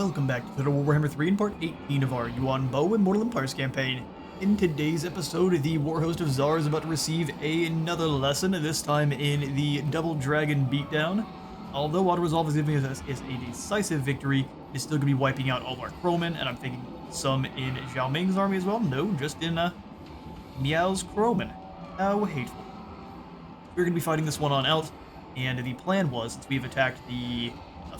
Welcome back to the Warhammer 3 in part 18 of our Yuan Bo Immortal Empires campaign. In today's episode, the Warhost of Zar is about to receive another lesson, this time in the Double Dragon Beatdown. Although Auto Resolve is giving us a decisive victory, it's still going to be wiping out all of our Crowmen, and I'm thinking some in Zhao Ming's army as well. No, just in Miao's Crowmen. How hateful. We're going to be fighting this one on out, and the plan was, since we've attacked the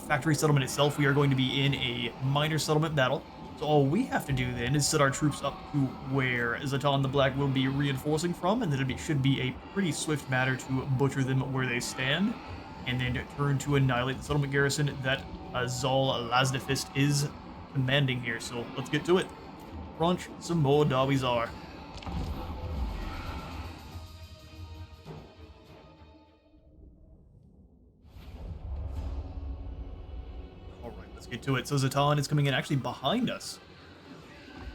factory settlement itself, we are going to be in a minor settlement battle. So all we have to do then is set our troops up to where Zatan the Black will be reinforcing from, and then it should be a pretty swift matter to butcher them where they stand, and then turn to annihilate the settlement garrison that Zal Lazdafist is commanding here. So let's get to it. Crunch some more Dawizar. Get to it. So Zatan is coming in actually behind us.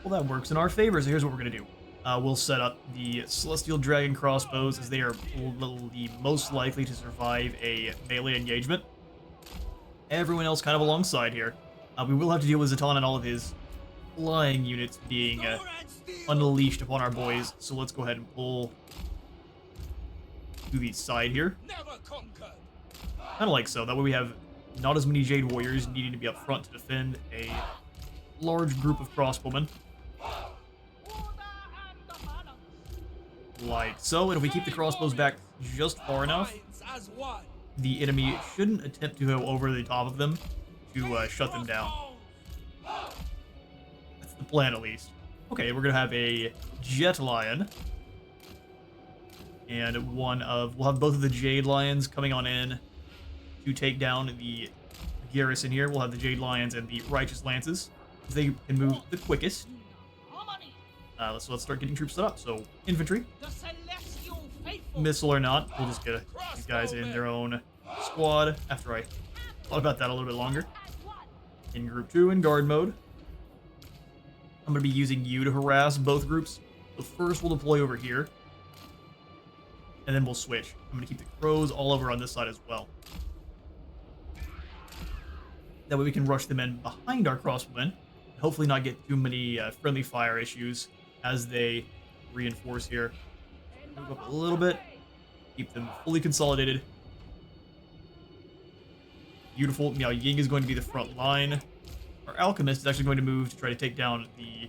Well, that works in our favor, so here's what we're going to do. We'll set up the Celestial Dragon crossbows, as they are the most likely to survive a melee engagement. Everyone else kind of alongside here. We will have to deal with Zatan and all of his flying units being unleashed upon our boys, so let's go ahead and pull to the side here. Kind of like so. That way we have not as many Jade warriors needing to be up front to defend a large group of crossbowmen. Like so, and if we keep the crossbows back just far enough, the enemy shouldn't attempt to go over the top of them to shut them down. That's the plan, at least. Okay, we're gonna have a Jet Lion. And we'll have both of the Jade Lions coming on in to take down the garrison here. We'll have the Jade Lions and the Righteous Lances. They can move the quickest. So let's start getting troops set up. So, infantry. Missile or not, we'll just get these guys in their own squad after I thought about that a little bit longer. In group 2 in guard mode. I'm going to be using you to harass both groups. So first we'll deploy over here. And then we'll switch. I'm going to keep the crows all over on this side as well. That way we can rush them in behind our crossbowmen, and hopefully not get too many friendly fire issues as they reinforce here. Move up a little bit, keep them fully consolidated. Beautiful. Now Ying is going to be the front line. Our Alchemist is actually going to move to try to take down the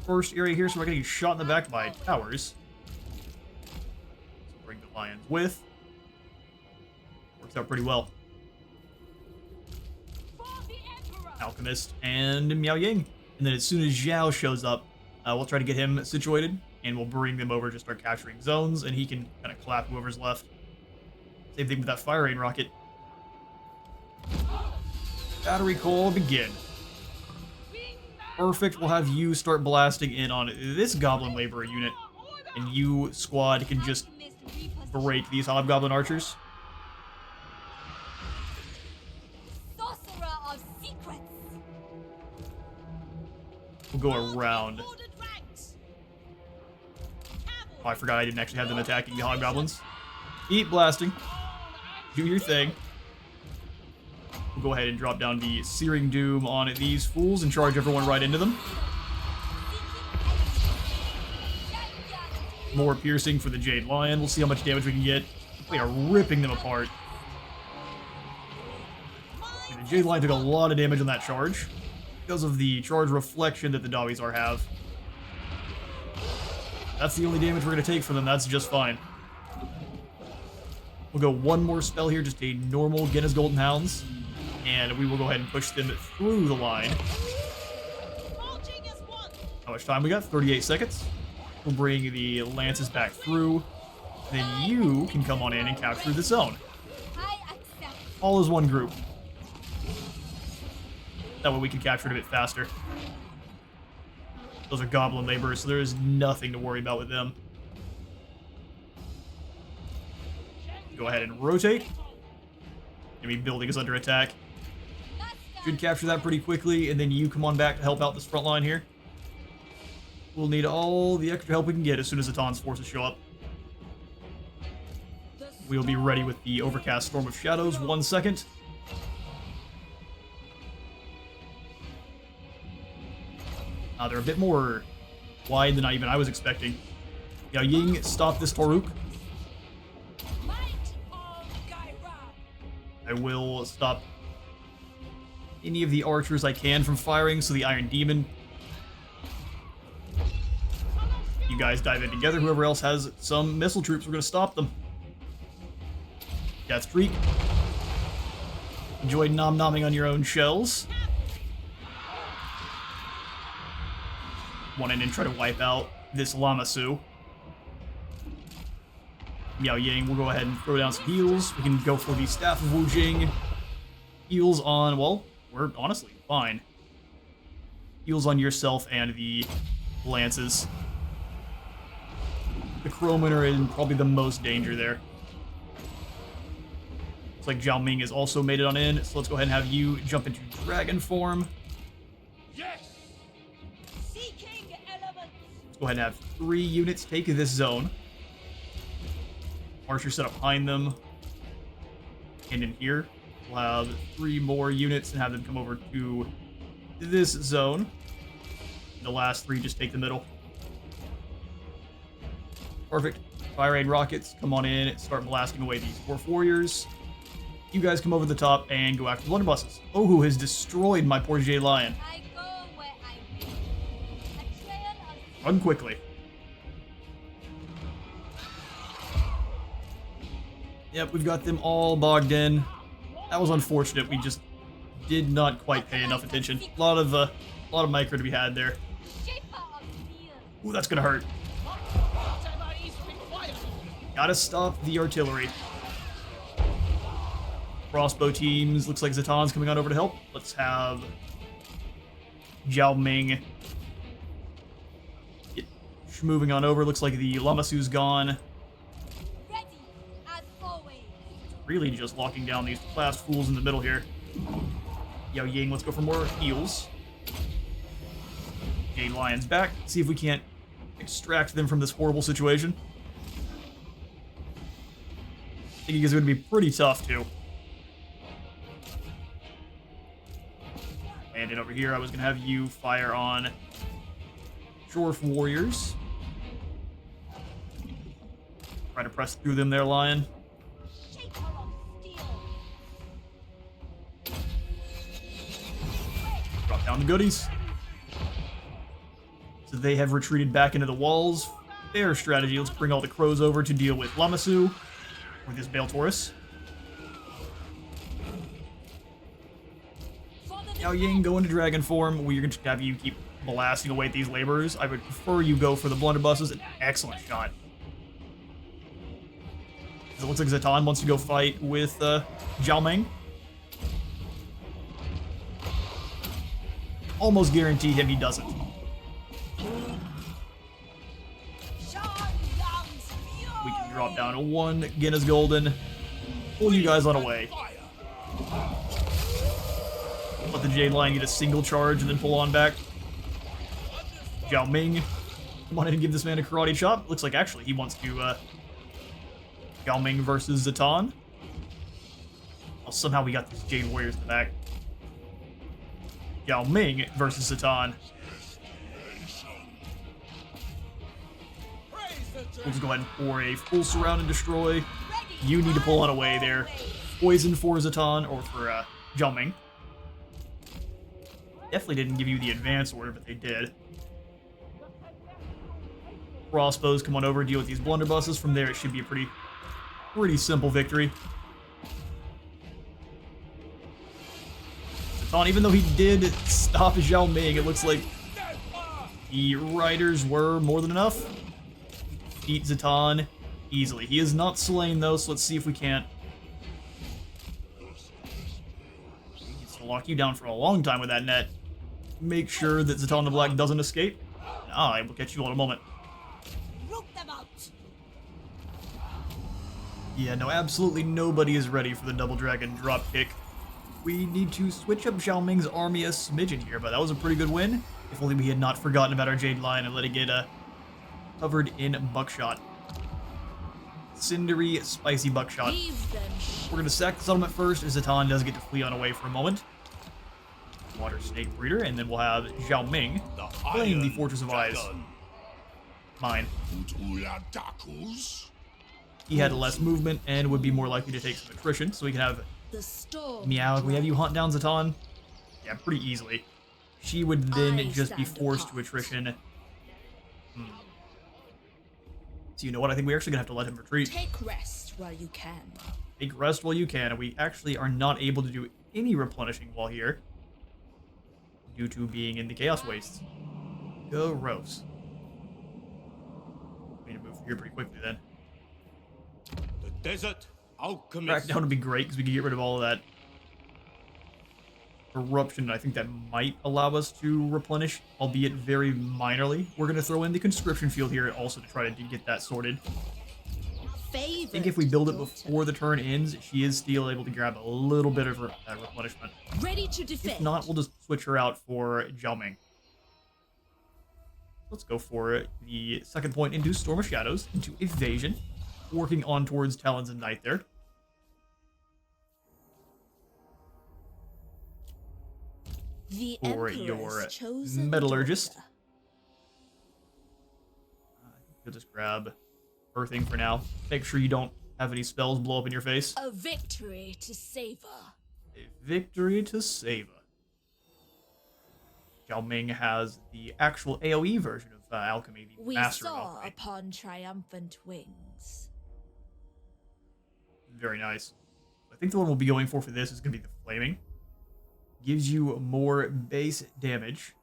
first area here, so we're getting shot in the back by towers. So bring the Lions with. Works out pretty well. Alchemist and Miao Ying. And then as soon as Zhao shows up, we'll try to get him situated, and we'll bring them over to start capturing zones, and he can kind of clap whoever's left. Same thing with that fire rain rocket. Battery call begin. Perfect. We'll have you start blasting in on this Goblin Laborer unit, and you, squad, can just break these Hobgoblin archers. We'll go around. Oh, I forgot I didn't actually have them attacking the Hobgoblins. Keep blasting. Do your thing. We'll go ahead and drop down the Searing Doom on these fools and charge everyone right into them. More piercing for the Jade Lion. We'll see how much damage we can get. We are ripping them apart. And the Jade Lion took a lot of damage on that charge because of the charge reflection that the Dawizar have. That's the only damage we're going to take from them. That's just fine. We'll go one more spell here, just a normal Guinness Golden Hounds, and we will go ahead and push them through the line. How much time we got? 38 seconds. We'll bring the Lances back through. Then you can come on in and capture the zone. All as one group. That way we can capture it a bit faster. Those are Goblin Laborers, so there is nothing to worry about with them. Go ahead and rotate. Enemy building is under attack. Should capture that pretty quickly, and then you come on back to help out this front line here. We'll need all the extra help we can get as soon as Zatan's forces show up. We'll be ready with the Overcast Storm of Shadows. 1 second. They're a bit more wide than even I was expecting. Yao Ying, stop this Toruk. I will stop any of the archers I can from firing, so the Iron Demon. You guys dive in together. Whoever else has some missile troops, we're going to stop them. Death Streak. Enjoy nom-nomming on your own shells. One in and try to wipe out this Lamasu. Miao Ying will go ahead and throw down some heals. We can go for the Staff of Wu Jing. Heals on, well, we're honestly fine. Heals on yourself and the lances. The Crowmen are in probably the most danger there. Looks like Zhao Ming has also made it on in, so let's go ahead and have you jump into dragon form. Yes. Let's go ahead and have 3 units take this zone. Archer set up behind them. And in here, we'll have 3 more units and have them come over to this zone. The last 3 just take the middle. Perfect. Fire rain rockets, come on in, start blasting away these dwarf warriors. You guys come over the top and go after blunderbusses. Oh, who has destroyed my poor Jade Lion. Run quickly. Yep, we've got them all bogged in. That was unfortunate. We just did not quite pay enough attention. A lot of micro to be had there. Ooh, that's gonna hurt. Gotta stop the artillery. Crossbow teams. Looks like Zatan's coming on over to help. Let's have Zhao Ming get moving on over. Looks like the Lamasu's gone. Really just locking down these last fools in the middle here. Yao Ying, let's go for more heals. Jade Lion's back. See if we can't extract them from this horrible situation. I think it's going to be pretty tough, too. And in over here, I was going to have you fire on Dwarf Warriors. Try to press through them there, Lion. Drop down the goodies. So they have retreated back into the walls. Fair strategy. Let's bring all the crows over to deal with Lamasu. With this Bale Taurus. Yao Ying, go into dragon form. We're going to have you keep blasting away at these laborers. I would prefer you go for the blunderbusses. An excellent shot. It looks like Zatan wants to go fight with Zhao Ming. Almost guarantee him he doesn't. We can drop down to 1 Guinness Golden. Pull you guys on away. Let the Jade Lion get a single charge and then pull on back. Zhao Ming. Come on in and give this man a karate chop. Looks like actually he wants to Zhao Ming versus Zatan. Well, somehow we got these Jade Warriors in the back. Zhao Ming versus Zatan. Let's go ahead and pour a full surround and destroy. You need to pull on away there. Poison for Zatan or for Zhao Ming. Definitely didn't give you the advance order, but they did. Crossbows come on over, deal with these blunderbusses. From there, it should be a pretty simple victory. Zatan, even though he did stop Zhao Ming, it looks like the riders were more than enough. Beat Zatan easily. He is not slain though, so let's see if we can't. He gets to lock you down for a long time with that net. Make sure that Zatan the Black doesn't escape. I will catch you all in a moment. Yeah, no, absolutely nobody is ready for the Double Dragon dropkick. We need to switch up Zhao Ming's army a smidgen here, but that was a pretty good win. If only we had not forgotten about our Jade Lion and let it get covered in buckshot. Cindery, spicy buckshot. We're going to sack the settlement first, as Zatan does get to flee on away for a moment. Water Snake Breeder, and then we'll have Zhao Ming claim the Fortress of Eyes. Mine. He had less movement and would be more likely to take some attrition, so we can have Meow. We have you hunt down Zatan. Yeah, pretty easily. She would then just be forced to attrition. So you know what? I think we're actually gonna have to let him retreat. Take rest while you can. Take rest while you can, and we actually are not able to do any replenishing while here due to being in the Chaos Wastes. Gross. We need to move here pretty quickly then. The desert Crackdown alchemist. would be great because we can get rid of all of that corruption. I think that might allow us to replenish, albeit very minorly. We're going to throw in the conscription field here also to try to get that sorted. I think if we build it before the turn ends, she is still able to grab a little bit of replenishment. Ready to defend. If not, we'll just switch her out for Jiaoming. Let's go for the second point into Storm of Shadows, into Evasion, working on towards Talons and Night there. The For your chosen Metallurgist. daughter. You'll just grab Earthing for now. Make sure you don't have any spells blow up in your face. A victory to savor. A victory to savor. Zhao Ming has the actual AoE version of alchemy, the We Master of saw Alchemy. upon triumphant wings. Very nice. I think the one we'll be going for this is going to be the Flaming. Gives you more base damage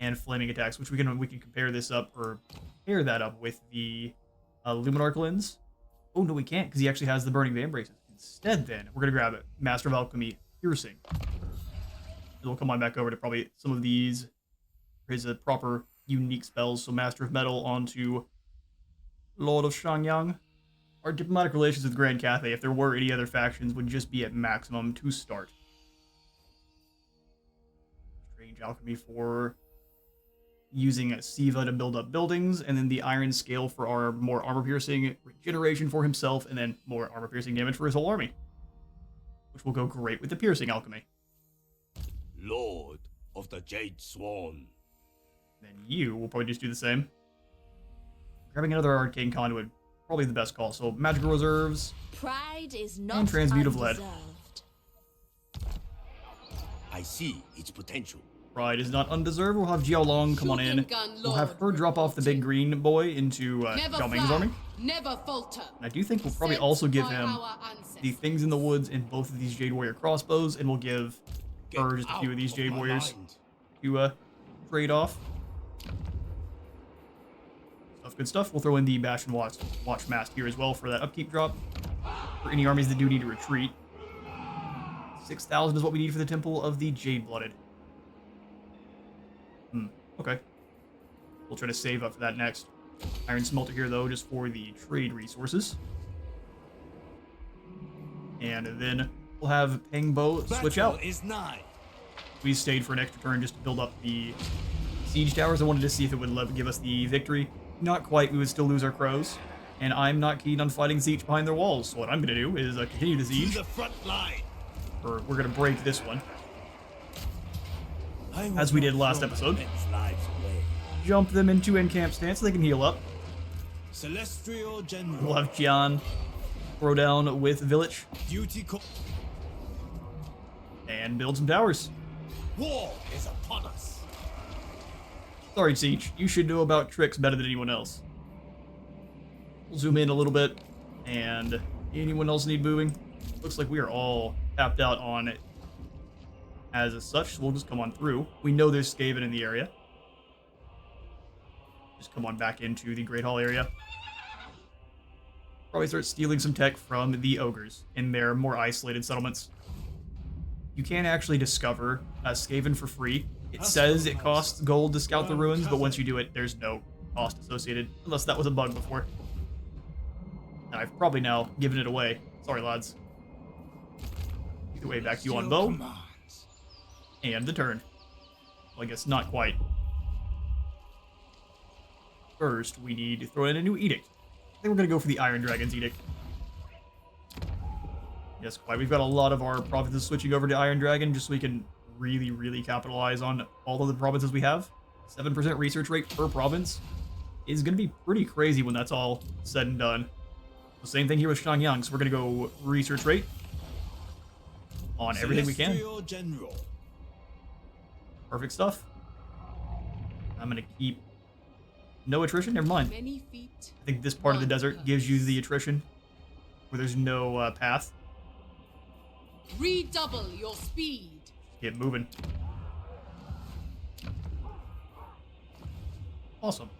and flaming attacks, which we can compare this up or pair that up with the Luminarch Lens. Oh no, we can't because he actually has the Burning Van Braces. Instead, then we're gonna grab it. Master of Alchemy Piercing. And we'll come on back over to probably some of these. His proper unique spells. So Master of Metal onto Lord of Shangyang. Our diplomatic relations with Grand Cathay, if there were any other factions, would just be at maximum to start. Strange Alchemy for using Siva to build up buildings, and then the Iron Scale for our more armor-piercing regeneration for himself, and then more armor-piercing damage for his whole army. Which will go great with the Piercing Alchemy. Lord of the Jade Swan. Then you will probably just do the same. Grabbing another Arcane Conduit, probably the best call. So Magical Reserves, Pride is not and Transmute of Lead. undeserved. I see its potential. Pride is not undeserved. We'll have Jiao Long come on in. We'll have her drop off the big green boy into Zhao Ming's army. Never falter. And I do think we'll probably also give him the Things in the Woods in both of these Jade Warrior crossbows, and we'll give her just a few of these Jade Warriors to trade off. Good stuff. We'll throw in the Bash and Watch Mast here as well for that upkeep drop. For any armies that do need to retreat. 6,000 is what we need for the Temple of the Jade-Blooded. Okay. We'll try to save up for that next. Iron Smelter here, though, just for the trade resources. And then we'll have Pengbo switch out. We stayed for an extra turn just to build up the siege towers. I wanted to see if it would give us the victory. Not quite. We would still lose our crows. And I'm not keen on fighting siege behind their walls. So what I'm going to do is continue to siege. The front line. Or we're going to break this one. As we did last episode. Jump them into encamp stance so they can heal up. Celestial General. We'll have Jian throw down with Village. And build some towers. War is upon us. Sorry, Siege. You should know about tricks better than anyone else. We'll zoom in a little bit. And anyone else need moving? Looks like we are all tapped out on it. As such, so we'll just come on through. We know there's Skaven in the area. Just come on back into the Great Hall area. Probably start stealing some tech from the ogres in their more isolated settlements. You can actually discover Skaven for free. It says it costs gold to scout the ruins, but once you do it, there's no cost associated, unless that was a bug before. And I've probably now given it away. Sorry, lads. Either way, back to Yuan Bo. And the turn. Well, I guess not quite. First, we need to throw in a new edict. I think we're going to go for the Iron Dragon's edict. Yes, quite. We've got a lot of our provinces switching over to Iron Dragon just so we can really capitalize on all of the provinces we have. 7% research rate per province is going to be pretty crazy when that's all said and done. The same thing here with Shangyang, so we're going to go research rate on everything we can. Celestial General. Perfect stuff. I'm going to keep no attrition. Never mind. Many feet. I think this part of the desert gives you the attrition where there's no path. Redouble your speed. Get moving. Awesome.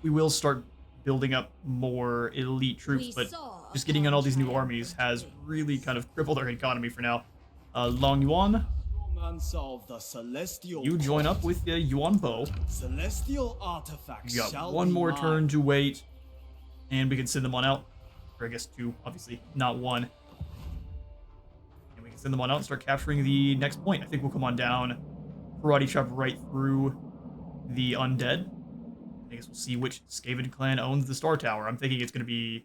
We will start building up more elite troops, but just getting on all these new armies has really kind of crippled our economy for now. Long Yuan, Man solve the celestial. you join up with Yuan Bo. Celestial artifacts. You got shall one be more mine. turn to wait, and we can send them on out. Or I guess two, obviously, not one. And we can send them on out and start capturing the next point. I think we'll come on down, karate chop right through the undead. I guess we'll see which Skaven clan owns the Star Tower. I'm thinking it's going to be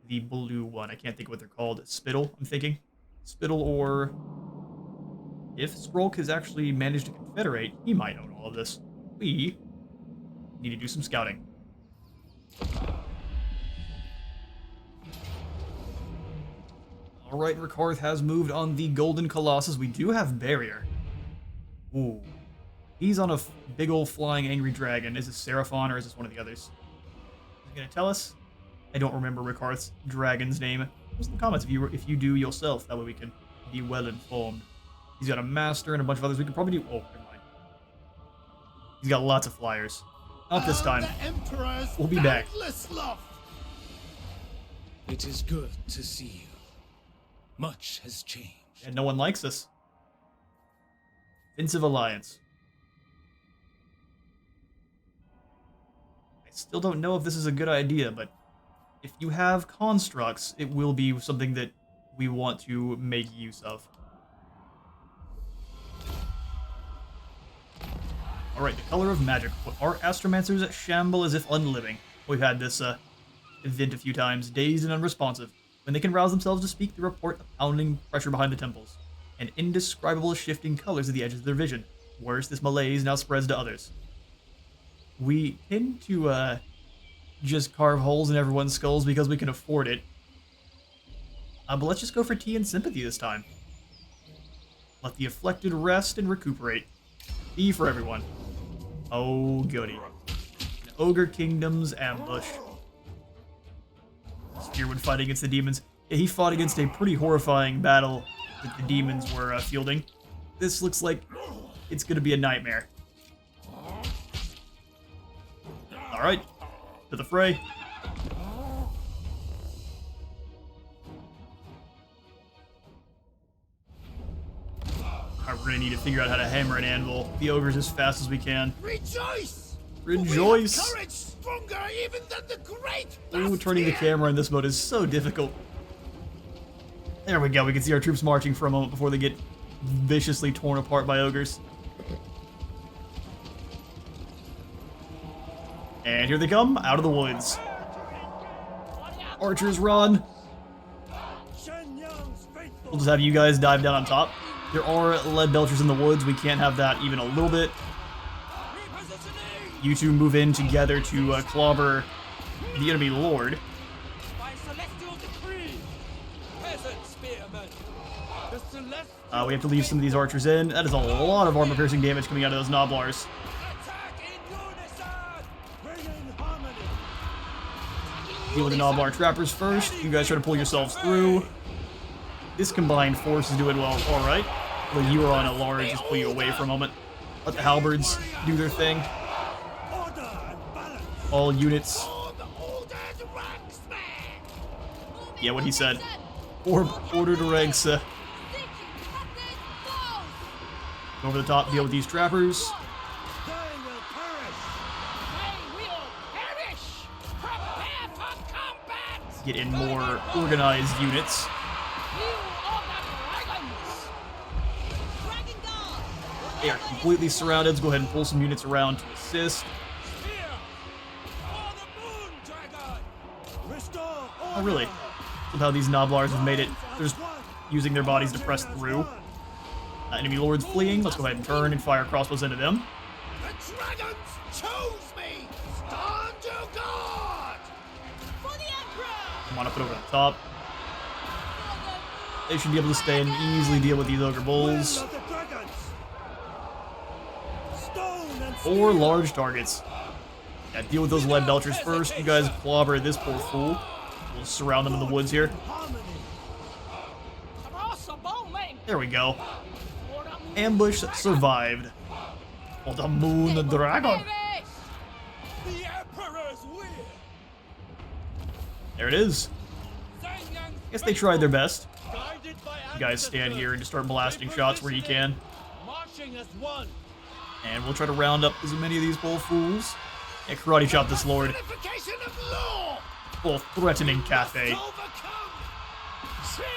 the blue one. I can't think of what they're called. Spittle, I'm thinking. Spittle, or if Skrulk has actually managed to confederate, he might own all of this. We need to do some scouting. Alright, Rikarth has moved on the Golden Colossus. We do have Barrier. Ooh. He's on a big old flying angry dragon. Is this Seraphon or is this one of the others? Is he gonna tell us? I don't remember Rikarth's dragon's name. Post in the comments if you do yourself. That way we can be well informed. He's got a master and a bunch of others. We could probably do. Oh, never mind. He's got lots of flyers. Not this time. The Emperor's We'll be back. boundless love. It is good to see you. Much has changed. And no one likes us. Offensive Alliance. I still don't know if this is a good idea, but if you have constructs, it will be something that we want to make use of. Alright, the color of magic. Our astromancers shamble as if unliving. We've had this event a few times. Dazed and unresponsive. When they can rouse themselves to speak, they report a pounding pressure behind the temples, and indescribable shifting colors at the edges of their vision. Worse, this malaise now spreads to others. We tend to just carve holes in everyone's skulls because we can afford it. But let's just go for tea and sympathy this time. Let the afflicted rest and recuperate. Tea for everyone. Oh, goody. An Ogre Kingdom's ambush. Spear would fight against the demons. Yeah, he fought against a pretty horrifying battle that the demons were fielding. This looks like it's going to be a nightmare. Alright, to the fray. Alright, we're going to need to figure out how to hammer an anvil the ogres as fast as we can. Rejoice! Rejoice! We have courage stronger even than the great. Ooh, turning the camera in this mode is so difficult. There we go, we can see our troops marching for a moment before they get viciously torn apart by ogres. And here they come, out of the woods. Archers, run! We'll just have you guys dive down on top. There are lead belchers in the woods, we can't have that even a little bit. You two move in together to clobber the enemy lord. By celestial decree, peasant spearmen. The celestial We have to leave some of these archers in. That is a lot of armor-piercing damage coming out of those Noblars. attack in unison. Bring in harmony. Deal with the Noblar trappers first. You guys try to pull yourselves through. This combined force is doing well. Alright. Well, you are on a large. Just pull you away for a moment. Let the halberds do their thing. Order and balance. All units. All the ordered ranks, man. Yeah, what he said. Order to ranks. Over the top, deal with these trappers. They will perish. They will perish. Prepare for combat. Get in more organized units. You are the dragons. Dragon Guard. They are completely surrounded. Let's go ahead and pull some units around to assist. Spear. For the moon dragon. Restore order. Oh, really? Somehow these Noblars have made it. They're just using their bodies to press through. Enemy lords fleeing. Let's go ahead and turn and fire crossbows into them. The dragons chose me! Stand your guard! For the Emperor! Come on up and over the top. They should be able to stay and easily deal with these ogre bulls. Will of the dragons! Stone and Or large targets. Yeah, deal with those lead belchers first. You guys clobber this poor fool. We'll surround them in the woods here. harmony! There we go. Ambush survived. For the moon, the dragon. The Emperor's will! There it is. Guess they tried their best. Guided by You guys stand here and just start blasting shots where you can. Marching as one. And we'll try to round up as many of these bull fools. And karate chop this lord. Unification of law! Full threatening cafe. Overcome! Sigma!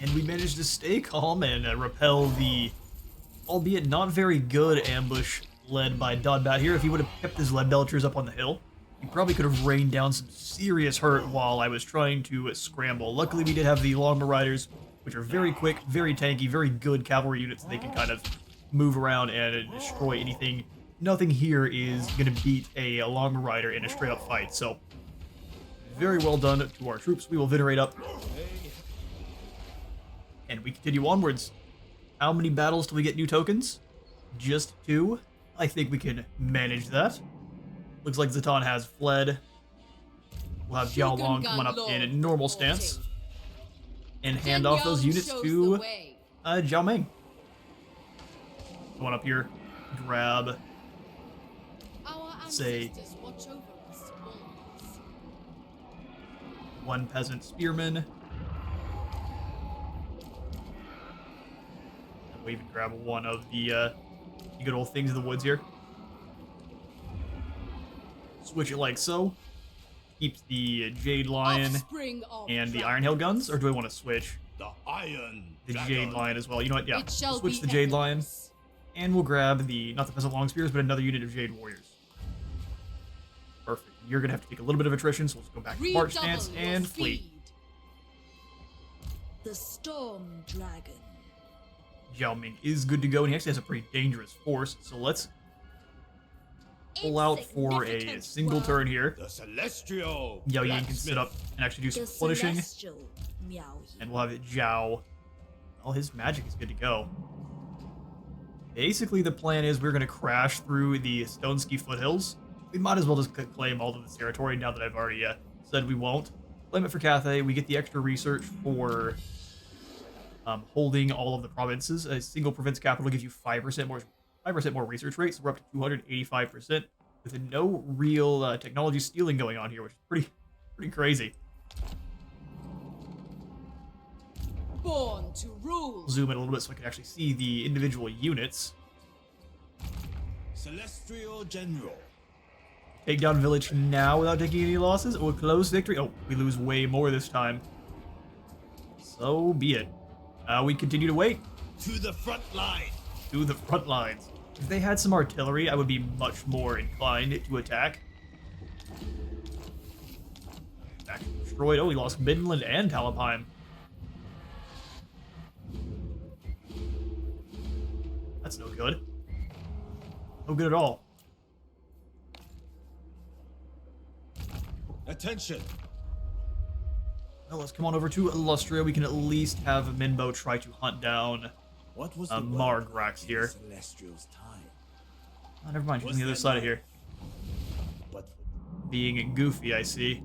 And we managed to stay calm and repel the, albeit not very good, ambush led by Dodbat here. If he would have kept his lead belchers up on the hill, he probably could have rained down some serious hurt while I was trying to scramble. Luckily, we did have the Longbow Riders, which are very quick, very tanky, very good cavalry units. They can kind of move around and destroy anything. Nothing here is going to beat a Longbow Rider in a straight-up fight, so very well done to our troops. We will venerate up. And we continue onwards. How many battles till we get new tokens? Just 2. I think we can manage that. Looks like Zatan has fled. We'll have Jiao Long come up in a normal stance. And hand off those units to Jiao Ming. Going up here, grab, say, one peasant spearman. And we'll even grab one of the good old things in the woods here. Switch it like so. Keeps the Jade Lion and the Iron Hail guns, or do I want to switch The Iron the Dragon. Jade Lion as well? You know what? Yeah, It shall switch be the Jade Lion, effortless. and we'll grab the not the peasant long spears, but another unit of Jade warriors. Perfect. You're gonna have to take a little bit of attrition, so let's go back to march stance Redouble your and flee. speed. The Storm Dragon. Jiao Ming is good to go, and he actually has a pretty dangerous force, so let's pull out for a Insignificant single world. turn here. The Celestial Yao Ying can sit up and actually do some The punishing, Celestial Miao Yi. and we'll have it Jiao. All his magic is good to go. Basically, the plan is we're going to crash through the Stoneski foothills. We might as well just claim all of this territory now that I've already said we won't. Claim it for Cathay. We get the extra research for holding all of the provinces. A single province capital gives you 5% more research rate, so we're up to 285% with no real technology stealing going on here, which is pretty crazy. Born to rule. Zoom in a little bit so I can actually see the individual units. Celestial General. Take down village now without taking any losses. Or close victory. Oh, we lose way more this time. So be it. We continue to wait. To the front line. To the front lines. If they had some artillery, I would be much more inclined to attack. Back destroyed. Oh, we lost Midland and Talabheim. That's no good. No good at all. Attention. Well, let's come on over to Illustria. We can at least have Minbo try to hunt down What was Margrax here. Celestial's time? Oh, never mind. She's on Was the other there side of no- here. But Being goofy, I see.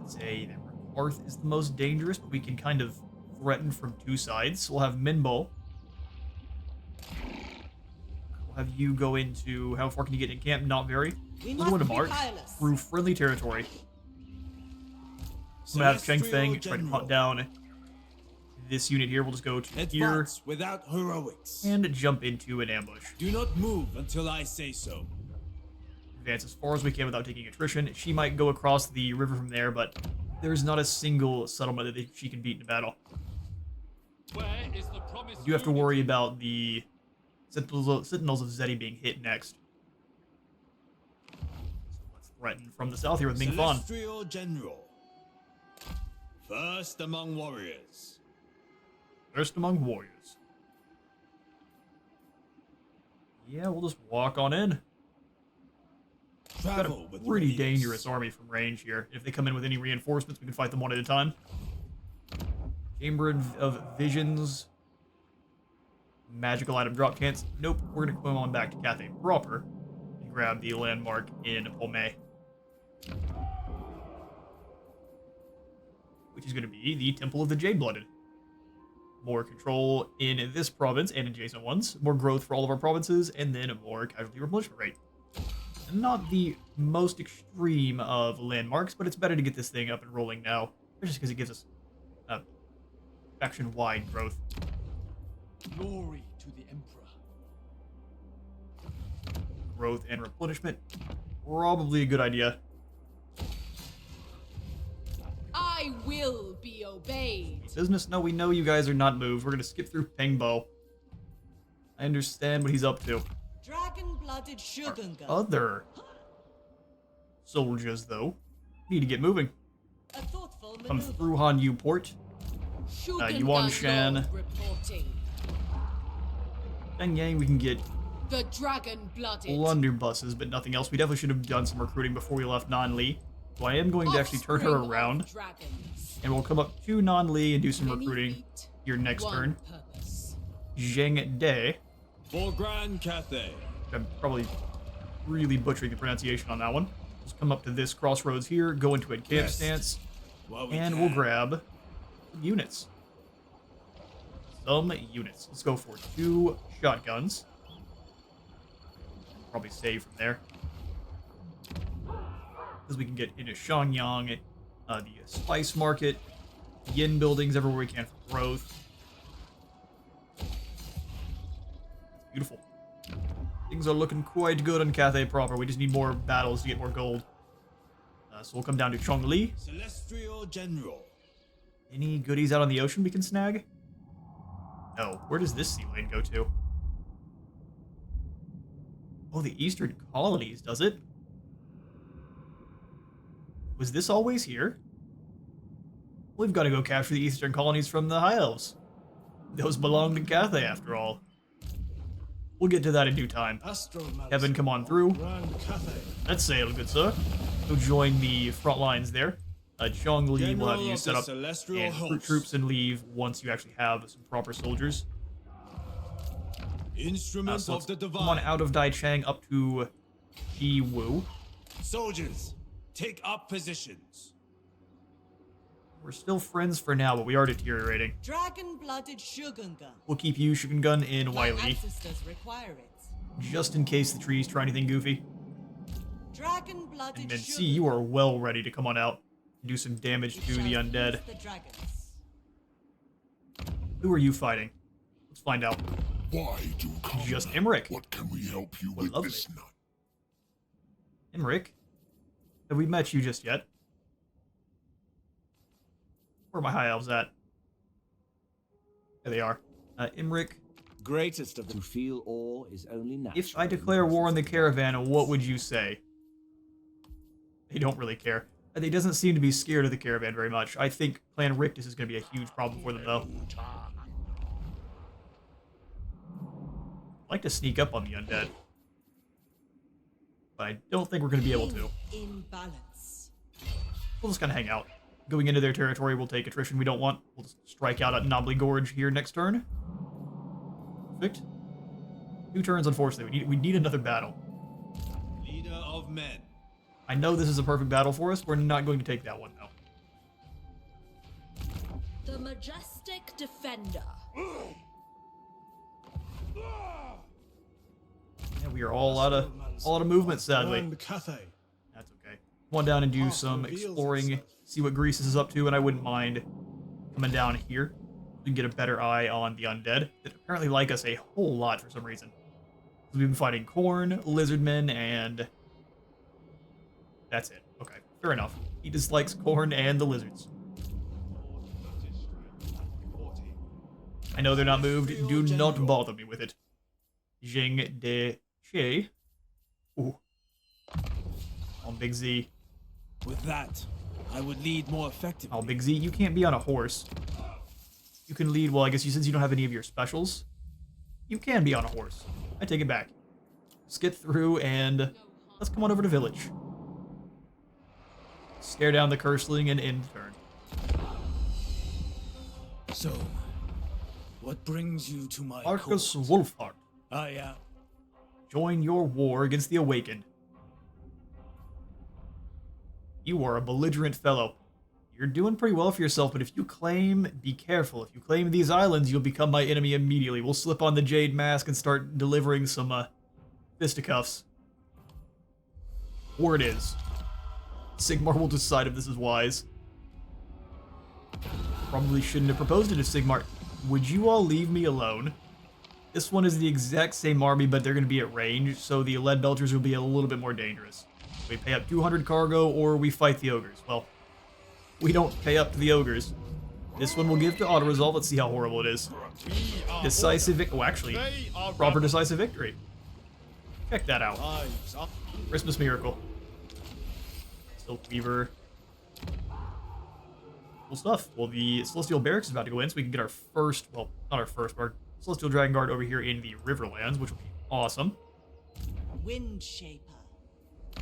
I'd say that Arth is the most dangerous, but we can kind of threaten from 2 sides. We'll have Minbo. We'll have you go into... How far can you get in camp? Not very. We We'll go into must be march tireless. through friendly territory. I'm gonna have Cheng Feng try to hunt down this unit here. We'll just go to here advance without heroics. and jump into an ambush. Do not move until I say so. Advance as far as we can without taking attrition. She might go across the river from there, but there's not a single settlement that she can beat in a battle. Where is the promised You have to worry about the Sentinels of Zeti being hit next. So let's threaten from the south here with Ming Fan. Celestial General. First among warriors. First among warriors. Yeah, we'll just walk on in. Got a Travel with pretty readiness. dangerous army from range here. If they come in with any reinforcements, we can fight them one at a time. Chamber of Visions. Magical item drop chance. Nope, we're gonna come on back to Cathay proper and grab the landmark in Pomay, which is gonna be the Temple of the Jade-Blooded. More control in this province and adjacent ones, more growth for all of our provinces, and then a more casualty replenishment rate. Not the most extreme of landmarks, but it's better to get this thing up and rolling now, just because it gives us faction-wide growth. Glory to the Emperor. Growth and replenishment, probably a good idea. I will be obeyed. Business, no, we know you guys are not moved. We're gonna skip through Pengbo. I understand what he's up to. Dragon-blooded Shogunga. Other soldiers, though, need to get moving. A thoughtful Come maneuver. through Hanyu Port. Yuan Shan. Lord reporting. Shenyang, we can get The dragon-blooded. blunderbusses, but nothing else. We definitely should have done some recruiting before we left Nanli. So I am going to actually turn her Offspring of around, dragons. and we'll come up to Nanli and do some Many recruiting feet, here next one turn. purpose. Zheng De. For Grand Cathay. I'm probably really butchering the pronunciation on that one. Let's come up to this crossroads here, go into a camp Yes. stance, While we and can. we'll grab some units. Some units. Let's go for 2 shotguns. Probably save from there. Because we can get into Shenyang, the spice market, yin buildings everywhere we can for growth. It's beautiful. Things are looking quite good on Cathay proper. We just need more battles to get more gold. So we'll come down to Chongli. Celestial General. Any goodies out on the ocean we can snag? No. Where does this sea lane go to? Oh, the eastern colonies, does it? Was this always here? We've got to go capture the eastern colonies from the High Elves. Those belong to Cathay, after all. We'll get to that in due time. Kevin, come on through. Grand Cathay. Let's sail, good sir. Go join the front lines there. Chongli will have General you of set the up Celestial and recruit Host. troops and leave once you actually have some proper soldiers. Instrument So of let's the come on Divine. out of Daichang up to Yiwu. Soldiers, take up positions. We're still friends for now, but we are deteriorating. Dragon-blooded Shogunga. We'll keep you Shogun in My Wiley, ancestors require it. just in case the trees try anything goofy. Dragon-blooded And then Shogunga. see, you are well ready to come on out and do some damage We to shall the undead. feast The dragons. Who are you fighting? Let's find out. Why do come? Just Emmerich. What can we help you Well, with lovely. this night? Emmerich? Have we met you just yet? Where are my high elves at? There they are. Emmerich, Greatest of them. To feel awe is only natural. if I declare war on the caravan, what would you say? They don't really care. They doesn't seem to be scared of the caravan very much. I think Clan Rictus is going to be a huge problem for them, though. I'd like to sneak up on the undead, but I don't think we're going to be able to. In balance. We'll just kind of hang out. Going into their territory, we'll take attrition we don't want. We'll just strike out at Knobbly Gorge here next turn. Perfect. 2 turns, unfortunately. We need another battle. Leader of men. I know this is a perfect battle for us. We're not going to take that one, though. The majestic defender. Yeah, we are all out of movement, sadly. Grand Cathay. That's okay. Come on down and do Path some reveals exploring, itself. see what Greece is up to, and I wouldn't mind coming down here to get a better eye on the undead that apparently like us a whole lot for some reason. We've been fighting Khorne, Lizardmen, and that's it. Okay, fair enough. He dislikes Khorne and the lizards. I know they're not moved. Do not bother me with it. Jing de Che. Ooh. On Big Z. With that, I would lead more effectively. Oh, Big Z, you can't be on a horse. You can lead, well, I guess since you don't have any of your specials, you can be on a horse. I take it back. Let's get through and let's come on over to village. Scare down the Curseling and end turn. So, what brings you to my Arcus court? Wolfheart, I am. join your war against the Awakened. You are a belligerent fellow. You're doing pretty well for yourself, but if you claim, be careful. If you claim these islands, you'll become my enemy immediately. We'll slip on the Jade mask and start delivering some fisticuffs. Or it is. Sigmar will decide if this is wise. Probably shouldn't have proposed it to Sigmar. Would you all leave me alone? This one is the exact same army, but they're going to be at range, so the lead belchers will be a little bit more dangerous. We pay up 200 cargo, or we fight the ogres. Well, we don't pay up to the ogres. This one will give to auto-resolve. Let's see how horrible it is. Decisive victory. Oh, actually, proper decisive victory. Check that out. Christmas miracle. Silk Weaver. Cool stuff. Well, the Celestial Barracks is about to go in, so we can get our first, well, not our first, but our Celestial Dragon Guard over here in the Riverlands, which will be awesome. Wind Shaper.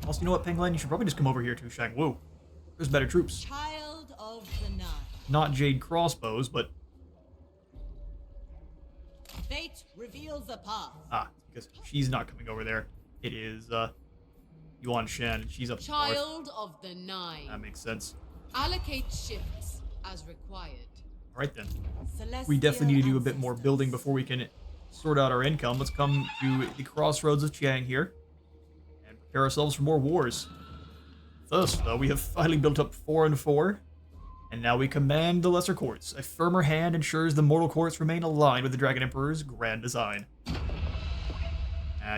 Also, you know what, Penguin? You should probably just come over here to Shangwu. There's better troops. Child of the Night. Not Jade crossbows, but... Fate reveals a path. Ah, because she's not coming over there. It is, Yuan Shen, and she's up north. Child of the Nine. That makes sense. Allocate shifts as required. Alright then. Celestial We definitely need to do a bit more ancestors. building before we can sort out our income. Let's come to the crossroads of Chiang here and prepare ourselves for more wars. Thus, though, we have finally built up 4 and 4, and now we command the Lesser Courts. A firmer hand ensures the mortal courts remain aligned with the Dragon Emperor's grand design.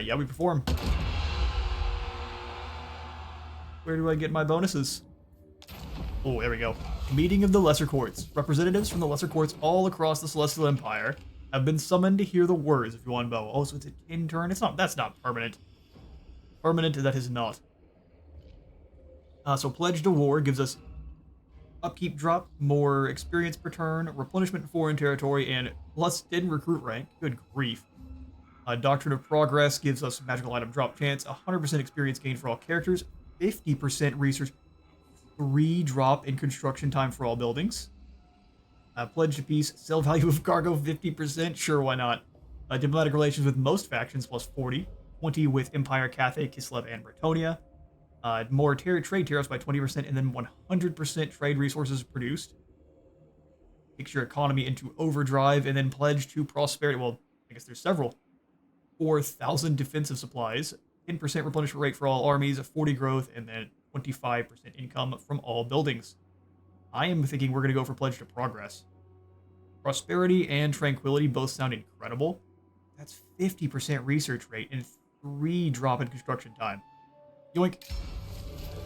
Yeah, we perform. Where do I get my bonuses? Oh, there we go. Meeting of the Lesser Courts. Representatives from the Lesser Courts all across the Celestial Empire have been summoned to hear the words of Yuan Bo. Oh, so it's an intern? It's not. That's not permanent. Permanent, that is not. So Pledge to War gives us upkeep drop, more experience per turn, replenishment in foreign territory, and plus 10 recruit rank. Good grief. Doctrine of Progress gives us magical item drop chance, 100% experience gain for all characters, 50% research, 3 drop in construction time for all buildings. Pledge to Peace, sell value of cargo 50%, sure, why not? Diplomatic relations with most factions plus 40, 20 with Empire, Cathay, Kislev, and Bretonia. More trade tariffs by 20%, and then 100% trade resources produced. Takes your economy into overdrive, and then pledge to prosperity. Well, I guess there's several. 4,000 defensive supplies, 10% replenishment rate for all armies, 40 growth, and then 25% income from all buildings. I am thinking we're going to go for Pledge to Progress. Prosperity and Tranquility both sound incredible. That's 50% research rate and 3 drop in construction time. Yoink.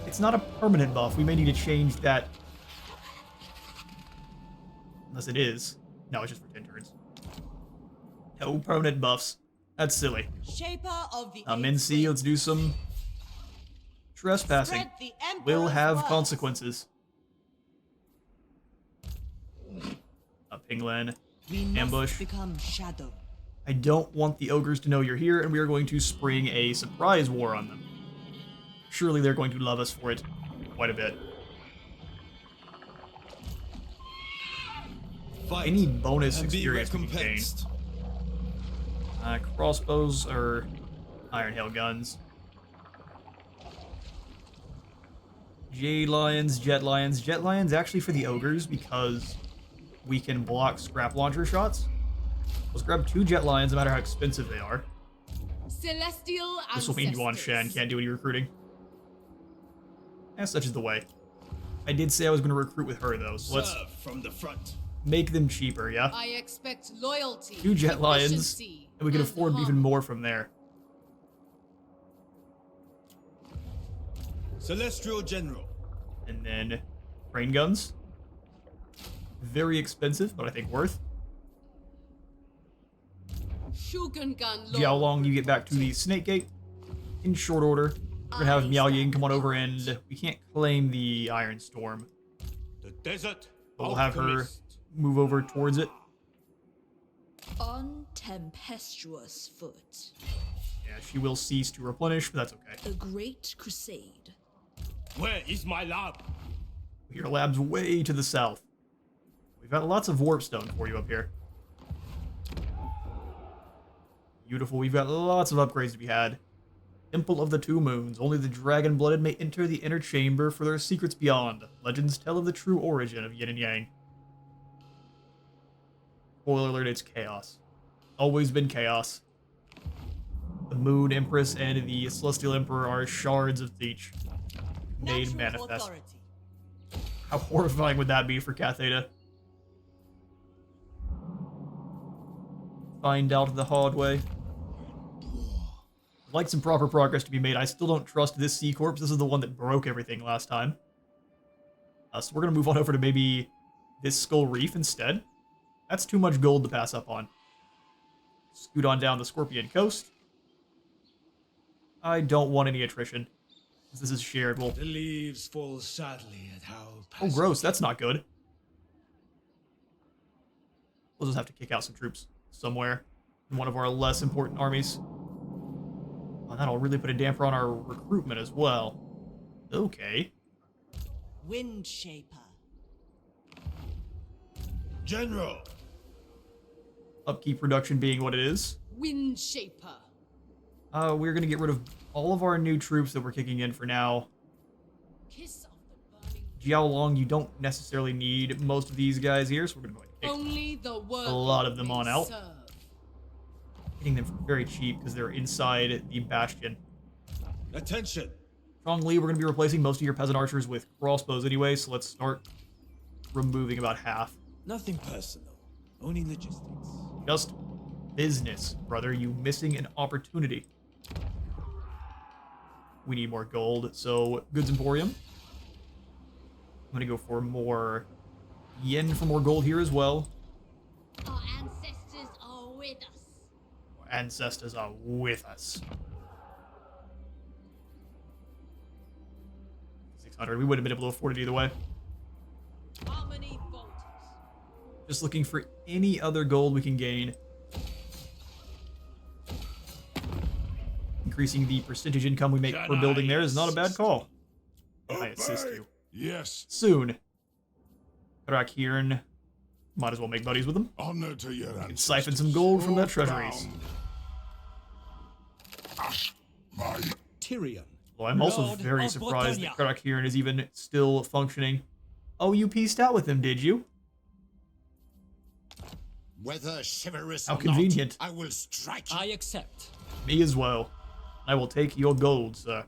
It's not a permanent buff. We may need to change that. Unless it is. No, it's just for 10 turns. No permanent buffs. That's silly. Shaper of the Mincy, let's do some trespassing. Spread the Will Emperor's have words. consequences. Pinglen. We must Ambush. become shadow. I don't want the ogres to know you're here, and we are going to spring a surprise war on them. Surely they're going to love us for it quite a bit. Fight Any bonus and be experience we can gain. recompensed. Crossbows or iron hail guns. Jade lions, jet lions. Jet lions actually for the ogres because we can block scrap launcher shots. Let's grab 2 jet lions no matter how expensive they are. Celestial This will mean Yuan Shen ancestors. can't do any recruiting. Such is the way. I did say I was going to recruit with her though, so let's Serve from the front. make them cheaper, yeah? I expect loyalty. 2 jet lions, efficiency, and we can afford even harmony. more from there. Celestial General. And then rain guns. Very expensive, but I think worth. Shugengan See how Lord long you get back to the Snake Gate in short order. We're gonna have Miao Ying come on over, and we can't claim the Iron Storm. The desert. We'll have her move over towards it. On tempestuous foot. Yeah, she will cease to replenish, but that's okay. A great crusade. Where is my lab? Your lab's way to the south. We've got lots of warpstone for you up here. Beautiful. We've got lots of upgrades to be had. Temple of the Two Moons. Only the dragon-blooded may enter the inner chamber for their secrets beyond. Legends tell of the true origin of yin and yang. Spoiler alert, it's chaos. Always been chaos. The Moon Empress and the Celestial Emperor are shards of Theach. Made Natural manifest. authority. How horrifying would that be for Catheta? Find out the hard way. I'd like some proper progress to be made. I still don't trust this Sea Corpse. This is the one that broke everything last time. So we're going to move on over to maybe this Skull Reef instead. That's too much gold to pass up on. Scoot on down the Scorpion Coast. I don't want any attrition. This is shared. Well, The leaves fall sadly at how oh, gross. That's not good. We'll just have to kick out some troops somewhere in one of our less important armies. Oh, that'll really put a damper on our recruitment as well. Okay. Wind Shaper. General. Upkeep reduction being what it is. Wind Shaper. We're going to get rid of all of our new troops that we're kicking in for now. Kiss of the burning. Jiao Long, you don't necessarily need most of these guys here, so we're going to go ahead and kick Only the world a lot of them on out. serve. Getting them for very cheap because they're inside the bastion. Attention. Strongly, we're going to be replacing most of your peasant archers with crossbows anyway, so let's start removing about half. Nothing personal. Only logistics. Just business, brother. You missing an opportunity. We need more gold, so Goods Emporium. I'm going to go for more yen for more gold here as well. Our ancestors are with us. Our ancestors are with us. 600. We would have been able to afford it either way. Harmony Voltus. Just looking for any other gold we can gain. Increasing the percentage income we make per building there is not a bad call. I assist you. Yes. Soon. Karak might as well make buddies with them. Honor to your ancestors. Siphon some gold from their treasuries. My Tyrion. Well, I'm also Lord very of surprised Botonia. that Karak is even still functioning. Oh, you pieced out with him, did you? Whether chivalrous How or convenient. not, I will strike you. I accept. Me as well. I will take your gold, sir.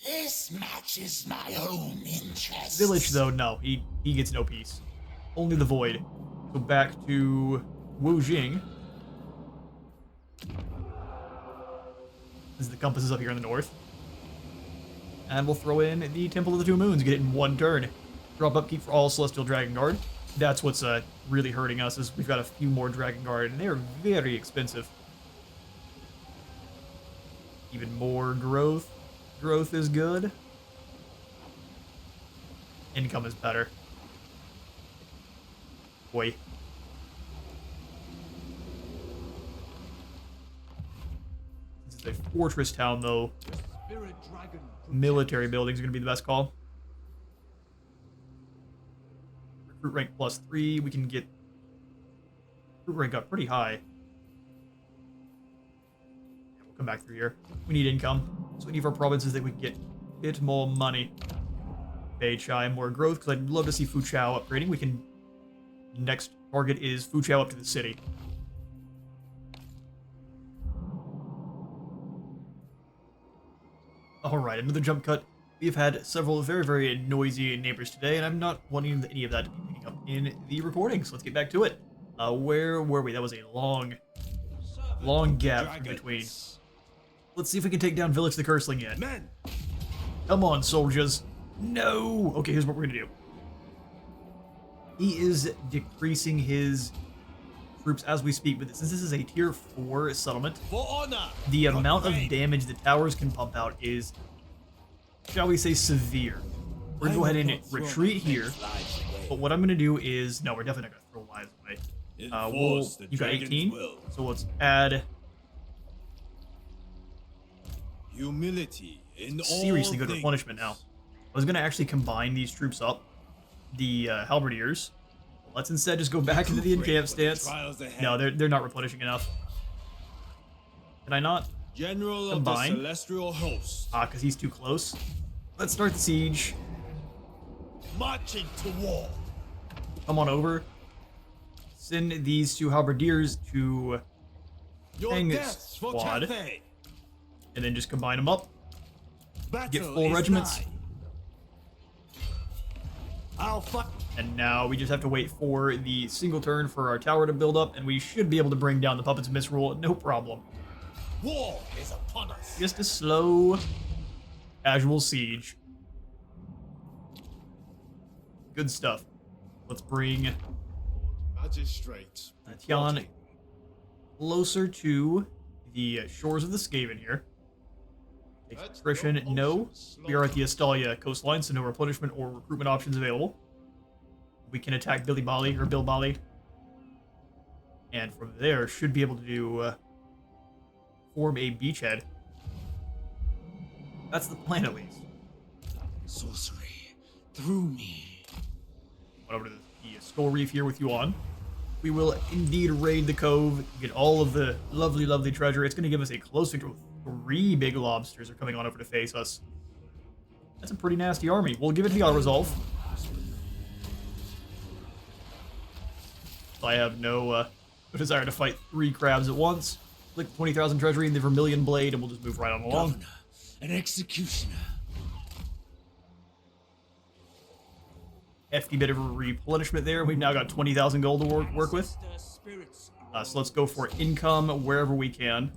This matches my own interests. Village, though, no. He gets no peace. Only the Void. So back to Wu Jing. As the compass is up here in the north. And we'll throw in the Temple of the Two Moons, get it in one turn. Drop upkeep for all Celestial Dragon Guard. That's what's really hurting us, is we've got a few more Dragon Guard, and they're very expensive. Even more growth. Growth is good. Income is better. Boy. This is a fortress town, though. Spirit dragon. Military buildings are going to be the best call. Recruit rank +3. We can get recruit rank up pretty high. Yeah, we'll come back through here. We need income. So any of our provinces that we can get a bit more money. Beidai, more growth, because I'd love to see Fuchao upgrading. We can... Next target is Fuchao up to the city. Alright, another jump cut. We've had several very, very noisy neighbors today, and I'm not wanting any of that to be picking up in the recording, so let's get back to it. Where were we? That was a long gap in between. Let's see if we can take down Village the Curseling yet. Men. Come on, soldiers. No! Okay, here's what we're gonna do. He is decreasing his troops as we speak, but since this is a tier 4 settlement, For honor. the amount of damage the towers can pump out is, shall we say, severe. We're gonna go ahead and retreat here. But what I'm gonna do is, no, we're definitely not gonna throw lives away. Enforce the You got dragon's 18, will. so let's add Humility in seriously all good things. replenishment now. I was gonna actually combine these troops up, the halberdiers. Let's instead just go back into the encamp stance. Trials ahead. No, they're not replenishing enough. Can I not? General Combine. of the celestial host. Ah, because he's too close. Let's start the siege. Marching to war. Come on over. Send these two halberdiers to Your hang deaths for squad, Cathay. and then just combine them up. Battle Get full is regiments. nigh. I'll fight. And now we just have to wait for the single turn for our tower to build up, and we should be able to bring down the puppets of misrule, no problem. War is upon us. Just a slow, casual siege. Good stuff. Let's bring Magistrates. Tian closer to the shores of the Skaven here. Take attrition, no. We are at the Estalia coastline, so no replenishment or recruitment options available. We can attack Billy Bali, or Bill Bali. And from there, should be able to do form a beachhead. That's the plan, at least. Sorcery through me. Went over to the Skull Reef here with Yuan. We will indeed raid the cove, get all of the lovely, lovely treasure. It's going to give us a close victory. 3 big lobsters are coming on over to face us. That's a pretty nasty army. We'll give it the auto-resolve. I have no desire to fight 3 crabs at once. Click the 20,000 treasury and the Vermilion Blade, and we'll just move right on along. Governor, an executioner. Hefty bit of a replenishment there. We've now got 20,000 gold to work with. So let's go for income wherever we can.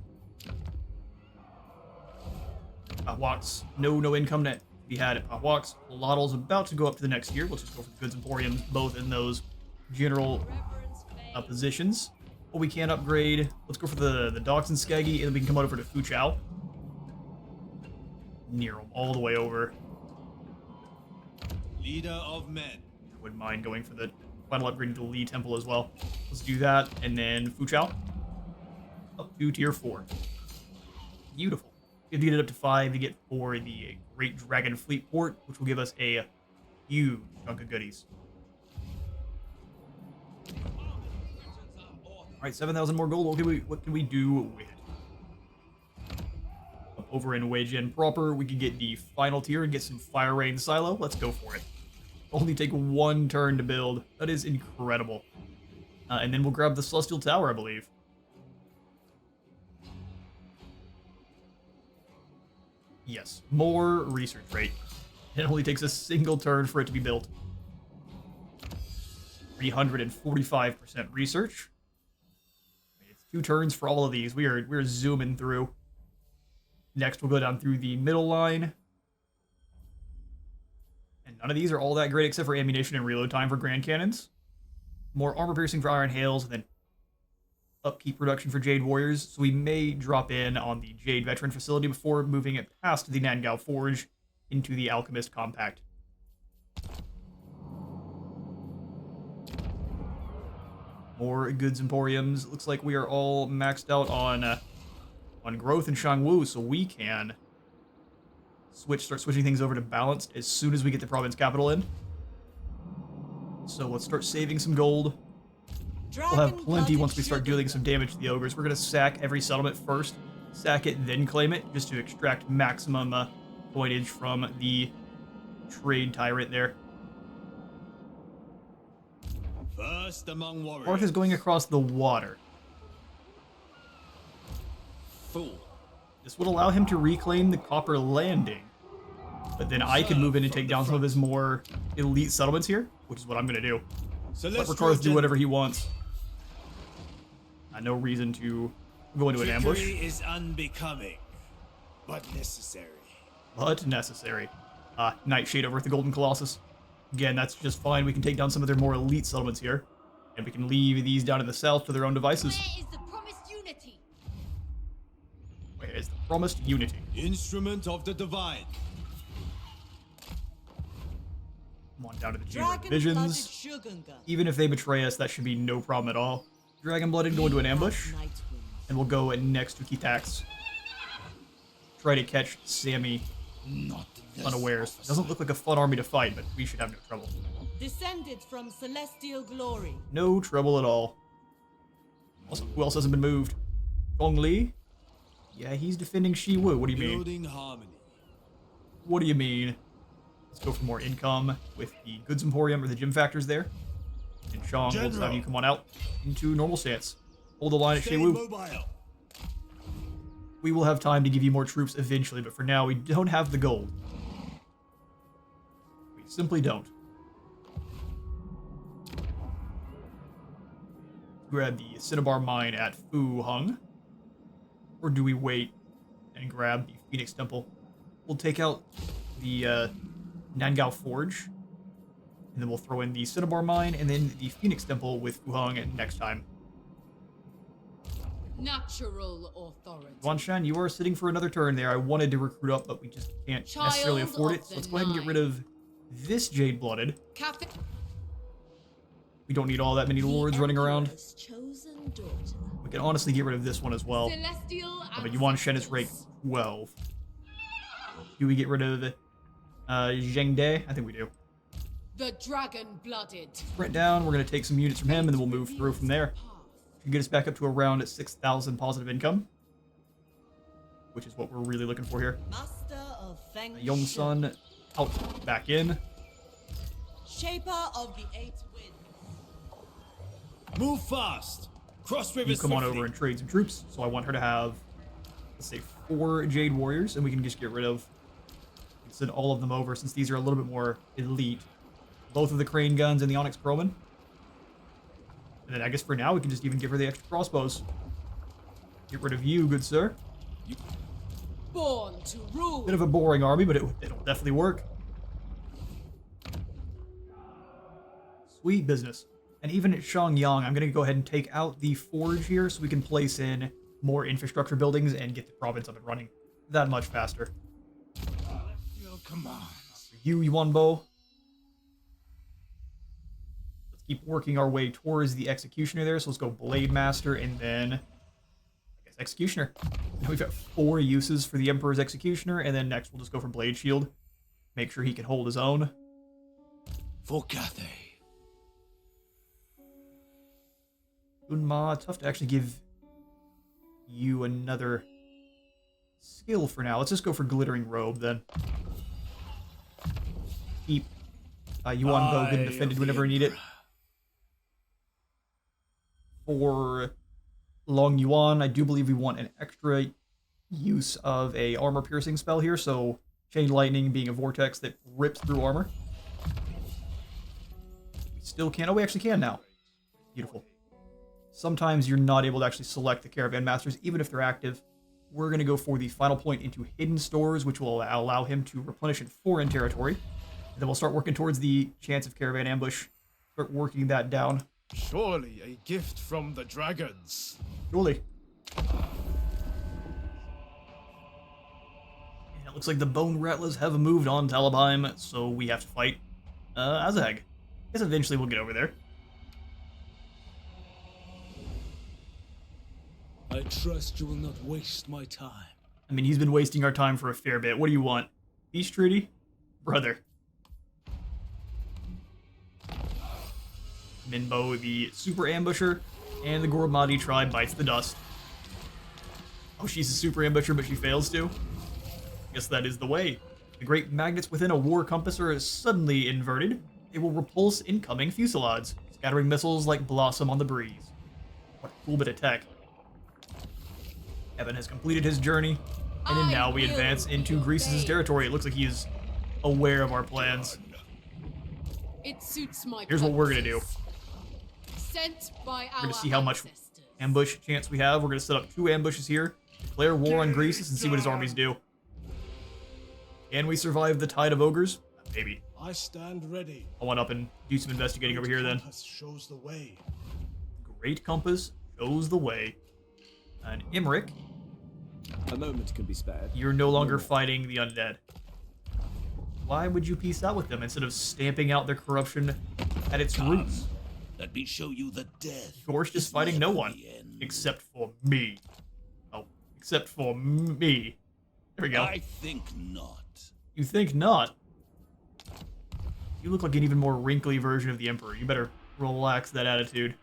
Pahwak's, no income to be had at Pahwak's. Lotto's about to go up to the next tier. Let's just go for the Goods Emporiums, both in those general positions. But we can upgrade. Let's go for the Docks and Skaggy, and then we can come over to Fuchao. Near them, all the way over. Leader of men. Wouldn't mind going for the final upgrade to the Lee Temple as well. Let's do that, and then Fuchao. Up to tier 4. Beautiful. We have to get it up to 5 to get for the Great Dragon Fleet Port, which will give us a huge chunk of goodies. Alright, 7,000 more gold. What can we do with it? Up over in Wage Inn proper, we can get the final tier and get some Fire Rain Silo. Let's go for it. Only take 1 turn to build. That is incredible. And then we'll grab the Celestial Tower, I believe. Yes, more research rate. It only takes a single turn for it to be built. 345% research. It's 2 turns for all of these. We're zooming through. Next, we'll go down through the middle line. And none of these are all that great except for ammunition and reload time for Grand Cannons. More armor piercing for Iron Hails, and then upkeep production for Jade Warriors. So we may drop in on the Jade Veteran facility before moving it past the Nangao Forge into the Alchemist Compact. More Goods Emporiums. Looks like we are all maxed out on growth in Shangwu, so we can start switching things over to balanced as soon as we get the province capital in. So let's start saving some gold. We'll have plenty once we start dealing some damage to the ogres. We're going to sack every settlement first, sack it, then claim it, just to extract maximum coinage from the trade tyrant there. First among warriors. Marth is going across the water. Fool. This would allow him to reclaim the Copper Landing. But then I can move in and take down some of his more elite settlements here, which is what I'm going to do. Let Ricardo do whatever he wants. No reason to go into an ambush. Victory is unbecoming, but necessary. But necessary. Nightshade over at the Golden Colossus. Again, that's just fine. We can take down some of their more elite settlements here. And we can leave these down in the south to their own devices. Where is the promised unity? Where is the promised unity? Instrument of the divine. Come on down to the Jade Dragon-blooded Visions. Shogunga. Even if they betray us, that should be no problem at all. Dragon-blooded, go into an ambush, and we'll go next to Kitax. Try to catch Sammy unawares. Doesn't look like a fun army to fight, but we should have no trouble. Descended from celestial glory. No trouble at all. Also, who else hasn't been moved? Gong Li? Yeah, he's defending Shi Wu. What do you mean? Building harmony. What do you mean? Let's go for more income with the Goods Emporium or the gym factors there. And Shang, we'll just have you come on out into normal stance. Hold the line at Shi Wu. Mobile. We will have time to give you more troops eventually, but for now, we don't have the gold. We simply don't. Grab the Cinnabar Mine at Fu Hung. Or do we wait and grab the Phoenix Temple? We'll take out the Nangao Forge. And then we'll throw in the Cinnabar Mine and then the Phoenix Temple with Fu Hung next time. Natural authority. Wanshan, you are sitting for another turn there. I wanted to recruit up, but we just can't necessarily Child afford of it. So the let's go ahead and get rid of this Jade-blooded. Cafe. We don't need all that many lords running around. Emperor's chosen daughter. We can honestly get rid of this one as well. Celestial But Yuan Shen is rank 12. Do we get rid of Zheng De? I think we do. The dragon-blooded. Sprint down, we're going to take some units from him, and then we'll move through from there. Should get us back up to around 6,000 positive income. Which is what we're really looking for here. Master of Feng Young Shui. Sun out, back in. Shaper of the Eight Winds. Move fast. Cross river You come on swiftly. over and trade some troops. So I want her to have, let's say, 4 Jade Warriors, and we can just get rid of, send all of them over since these are a little bit more elite. Both of the Crane Guns and the Onyx Crowman. And then I guess for now we can just even give her the extra crossbows. Get rid of you, good sir. Born to rule. Bit of a boring army, but it'll definitely work. Sweet business. And even at Shangyang, I'm going to go ahead and take out the forge here so we can place in more infrastructure buildings and get the province up and running that much faster. Your commands. For you, Yuan Bo. Let's keep working our way towards the Executioner there. So let's go Blade Master and then, I guess, Executioner. Now we've got 4 uses for the Emperor's Executioner, and then next we'll just go for Blade Shield. Make sure he can hold his own. For Cathay. Unma, tough to actually give you another skill for now. Let's just go for Glittering Robe then. Keep Yuan Bo good and defended whenever we need it. For Long Yuan, I do believe we want an extra use of a armor piercing spell here, so Chain Lightning being a vortex that rips through armor. We still can. Oh, we actually can now. Beautiful. Sometimes you're not able to actually select the Caravan Masters, even if they're active. We're going to go for the final point into Hidden Stores, which will allow him to replenish in foreign territory. And then we'll start working towards the chance of Caravan Ambush. Start working that down. Surely a gift from the dragons. Surely. And it looks like the Bone Rattlers have moved on Talabheim, so we have to fight Azag. Guess eventually we'll get over there. I trust you will not waste my time. I mean, he's been wasting our time for a fair bit. What do you want? Peace treaty? Brother. Minbo, the super ambusher, and the Gormadi tribe bites the dust. Oh, she's a super ambusher, but she fails to? Guess that is the way. The great magnets within a war compass are suddenly inverted. They will repulse incoming fusillades, scattering missiles like blossom on the breeze. What a cool bit of tech. Evan has completed his journey, and then now we advance into Greece's territory. It looks like he is aware of our plans. It suits my Here's what we're gonna do. purposes. Sent by We're gonna see how much ambush chance we have. We're gonna set up 2 ambushes here, declare war on Greece, and see what his armies do. Can we survive the tide of ogres? Maybe. I stand ready. I want up and do some investigating over here then. Compass shows the way. Great compass shows the way. And Imric, A moment can be spared. you're no longer fighting the undead. Why would you peace out with them instead of stamping out their corruption at its roots? Let me show you the death. Gorst is fighting no one. Except for me. Oh, except for me. There we go. I think not. You think not? You look like an even more wrinkly version of the Emperor. You better relax that attitude.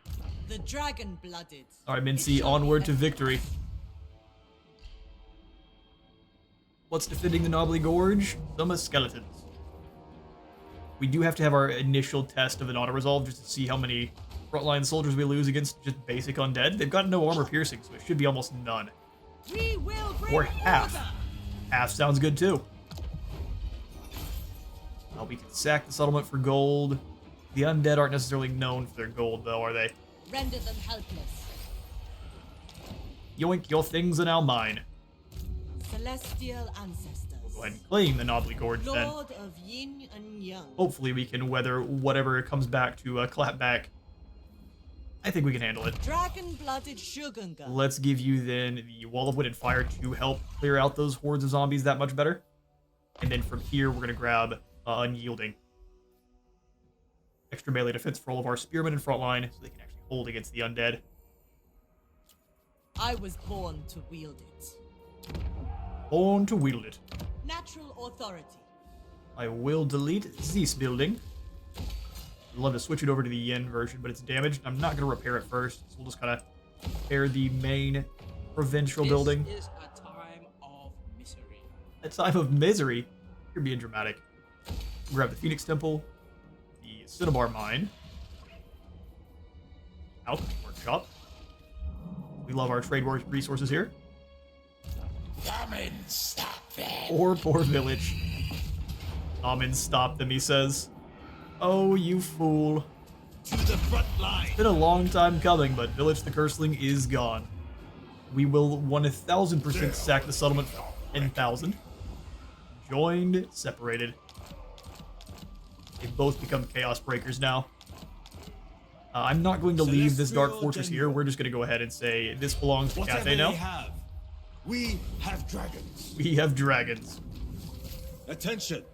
The dragon-blooded. Alright, Mincy, onward to victory. What's defending the Knobbly Gorge? Some skeletons. We do have to have our initial test of an auto-resolve just to see how many frontline soldiers we lose against just basic undead. They've got no armor piercing, so it should be almost none. We will bring Or half. order. Half sounds good too. We can sack the settlement for gold. The undead aren't necessarily known for their gold, though, are they? Render them helpless. Yoink, your things are now mine. Celestial ancestors. We'll go ahead and claim the Knobbly Gorge then. Lord of Yin and Yang. Hopefully we can weather whatever comes back to clap back. I think we can handle it. Dragon-blooded Shogunga. Let's give you then the Wall of Wind and Fire to help clear out those hordes of zombies that much better. And then from here, we're going to grab Unyielding. Extra melee defense for all of our spearmen in frontline, so they can actually hold against the undead. I was born to wield it. Born to wield it. Natural authority. I will delete this building. I'd love to switch it over to the Yen version, but it's damaged. I'm not going to repair it first, so we'll just kind of repair the main provincial building. This is a time of misery. A time of misery? You're being dramatic. Grab the Phoenix Temple, the Cinnabar Mine, Alchemy Workshop. We love our trade resources here. Come and stop them. Poor village. Come and stop them, he says. Oh, you fool. To the front line. It's been a long time coming, but Village the Curseling is gone. We will 1000% sack the settlement. 10,000. Joined, separated. They've both become Chaos Breakers now. I'm not going to leave this Dark Fortress here. We're just going to go ahead and say this belongs to Cathay now. We have dragons. We have dragons. Attention.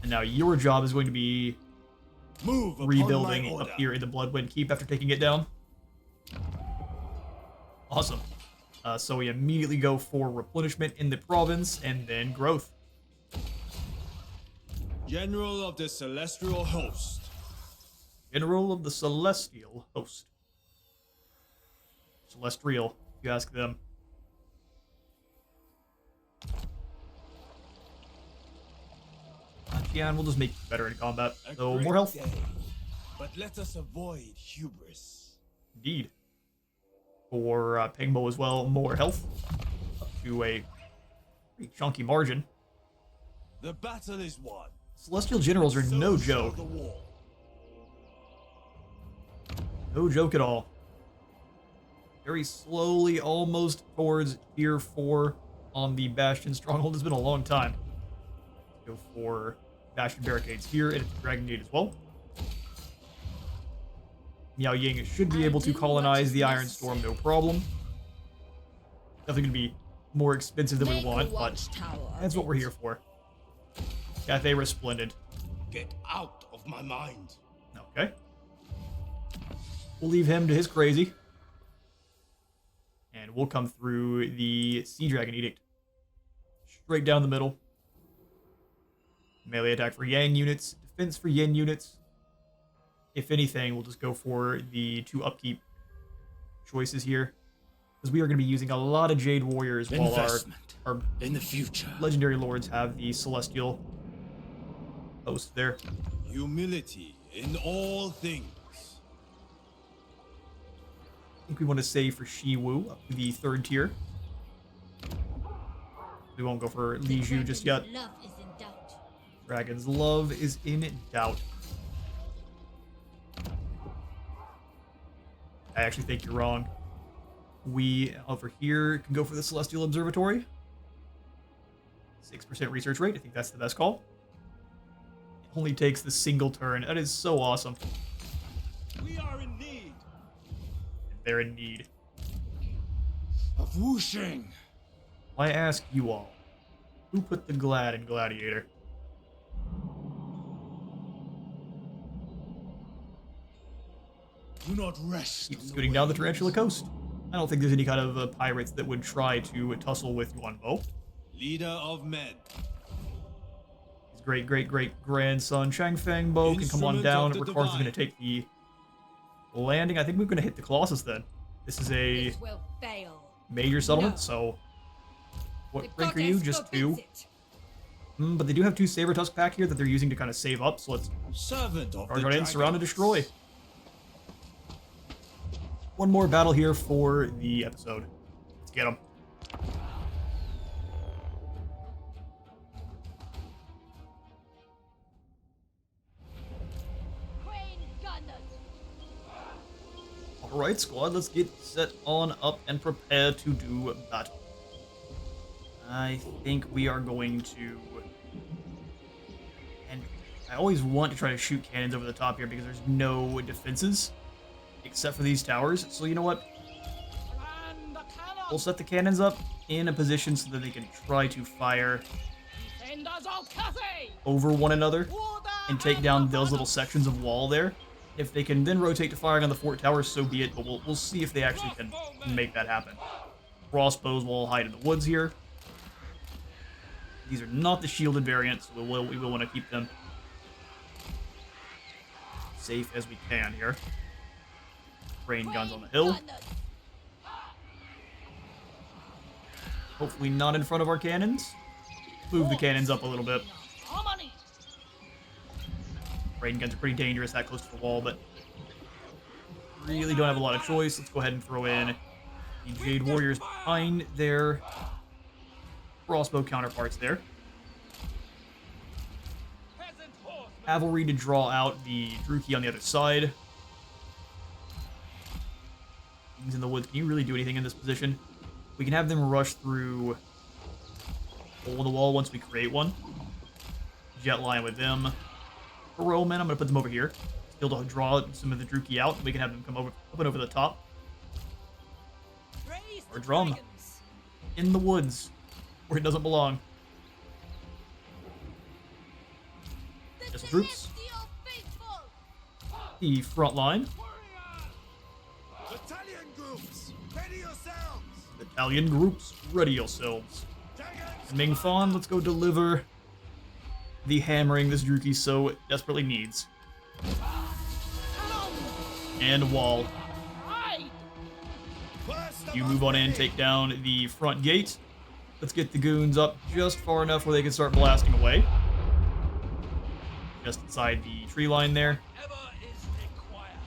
And now your job is going to be Move upon rebuilding my order. up here in the Bloodwind Keep after taking it down. Awesome. So we immediately go for replenishment in the province and then growth. General of the Celestial Host. General of the Celestial Host. Celestial, if you ask them. Tian will just make you better in combat. So more health. But let us avoid hubris. Indeed. For Pengbo as well, more health. Up to a pretty chunky margin. The battle is won. Celestial Generals are no joke. No joke at all. Very slowly, almost towards Tier 4 on the Bastion Stronghold. It's been a long time. Go for Bastion Barricades here, and it's Dragon Gate as well. Miao Ying should be able to colonize the Iron Storm, no problem. Definitely going to be more expensive than we want, but that's what we're here for. Cathay Resplendent. Get out of my mind. Okay. We'll leave him to his crazy. And we'll come through the Sea Dragon Edict. Straight down the middle. Melee attack for Yang units, defense for Yen units. If anything, we'll just go for the 2 upkeep choices here. Because we are going to be using a lot of Jade Warriors while our in the future. Legendary Lords have the Celestial Host there. Humility in all things. I think we want to save for Shiwu up to the 3rd tier. We won't go for Li Zhu just yet. Love is in doubt. Dragon's love is in doubt. I actually think you're wrong. We, over here, can go for the Celestial Observatory. 6% research rate. I think that's the best call. It only takes the single turn. That is so awesome. We are in need. They're in need. Of whooshing. I ask you all, who put the Glad in Gladiator? Do not rest. Keep scooting down the Tarantula Coast. I don't think there's any kind of pirates that would try to tussle with Yuan Bo. Leader of men. His great-great-great-grandson Chang Fang Bo can come on down. Instrument of the Ricardo's going to divine. take the landing. I think we're going to hit the Colossus then. This is a This will fail. major settlement, No. so... What The rank are you? goddess Just 2? forbids it. But they do have 2 Saber Tusk pack here that they're using to kind of save up, so let's Servant of charge the on in, surround and dragons. destroy. One more battle here for the episode. Let's get them. Crane gunners. Alright, squad, let's get set on up and prepare to do battle. I think we are going to... And I always want to try to shoot cannons over the top here because there's no defenses except for these towers. So you know what? And the cannon. We'll set the cannons up in a position so that they can try to fire Defenders of Cathay. over one another Order and take down those little sections of wall there. If they can then rotate to firing on the fort towers, so be it, but we'll see if they actually can make that happen. Crossbows will hide in the woods here. These are not the shielded variants, so we will want to keep them safe as we can here. Rain guns on the hill. Gunners. Hopefully not in front of our cannons. Move the cannons up a little bit. Harmony. Rain guns are pretty dangerous that close to the wall, but really don't have a lot of choice. Let's go ahead and throw in the Jade Warriors behind their crossbow counterparts there. Peasant horsemen. Cavalry to draw out the Druki on the other side. Things in the woods. Can you really do anything in this position? We can have them rush through the hole in the wall once we create one. Jet line with them. Roman, I'm going to put them over here. Still to draw some of the Druki out. We can have them come over, up and over the top. Raise Or the drum. dragons. In the woods. Where it doesn't belong. The Just troops. celestial faithful. The front line. Battalion groups, ready yourselves. Battalion groups, ready yourselves. Dragons. Ming Fan, let's go deliver the hammering this Druki so desperately needs. And wall. Hide. First You among move on in, many. take down the front gate. Let's get the goons up just far enough where they can start blasting away. Just inside the tree line there. Ever is required.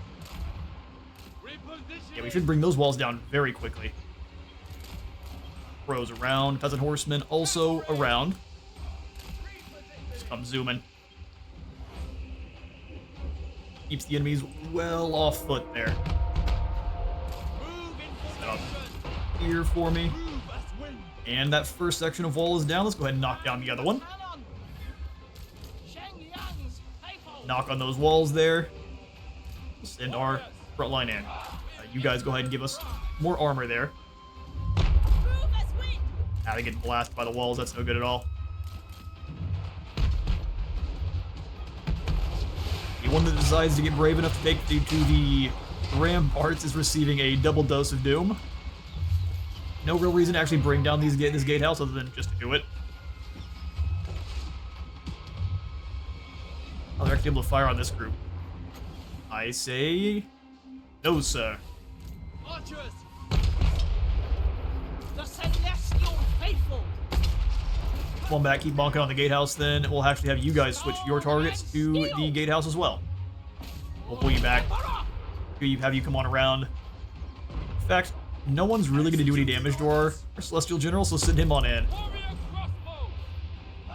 Reposition. Yeah, we should bring those walls down very quickly. Crows around, peasant horsemen also around. Just come zooming. Keeps the enemies well off foot there. Move in Set up formation. here for me. Move as wind. And that first section of wall is down. Let's go ahead and knock down the other one. Cannon. Shengyang's faithful. Knock on those walls there. Send our front line in. You guys go ahead and give us more armor there. Move as wind. Ah, they get blasted by the walls. That's no good at all. The one that decides to get brave enough to take to the ramparts is receiving a double dose of doom. No real reason to actually bring down this gatehouse other than just to do it. Oh, they're actually able to fire on this group. I say no, sir. Archers. The celestial faithful. Come on back, keep bonking on the gatehouse then. We'll actually have you guys switch your targets to the gatehouse as well. We'll pull you back. Have you come on around. In fact, no one's really going to do any damage to our Celestial General, so send him on in. Warrior crossbow.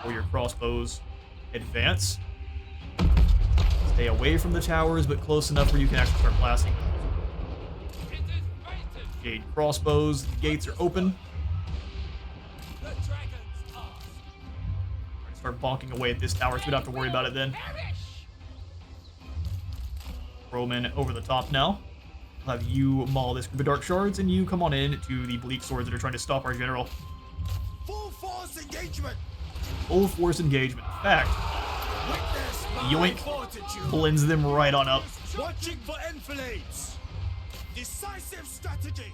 Or your crossbows. Advance. Stay away from the towers, but close enough where you can actually start blasting them. It is fated. Jade crossbows. The gates are open. The dragons are. Start bonking away at this tower, so we don't have to worry about it then. Perish. Roman over the top now. I'll have you maul this group of dark shards, and you come on in to the bleak swords that are trying to stop our general. Full force engagement. Full force engagement. In fact, Witness my yoink. fortitude. Blends them right on up. Watching for enfilades. Decisive strategy.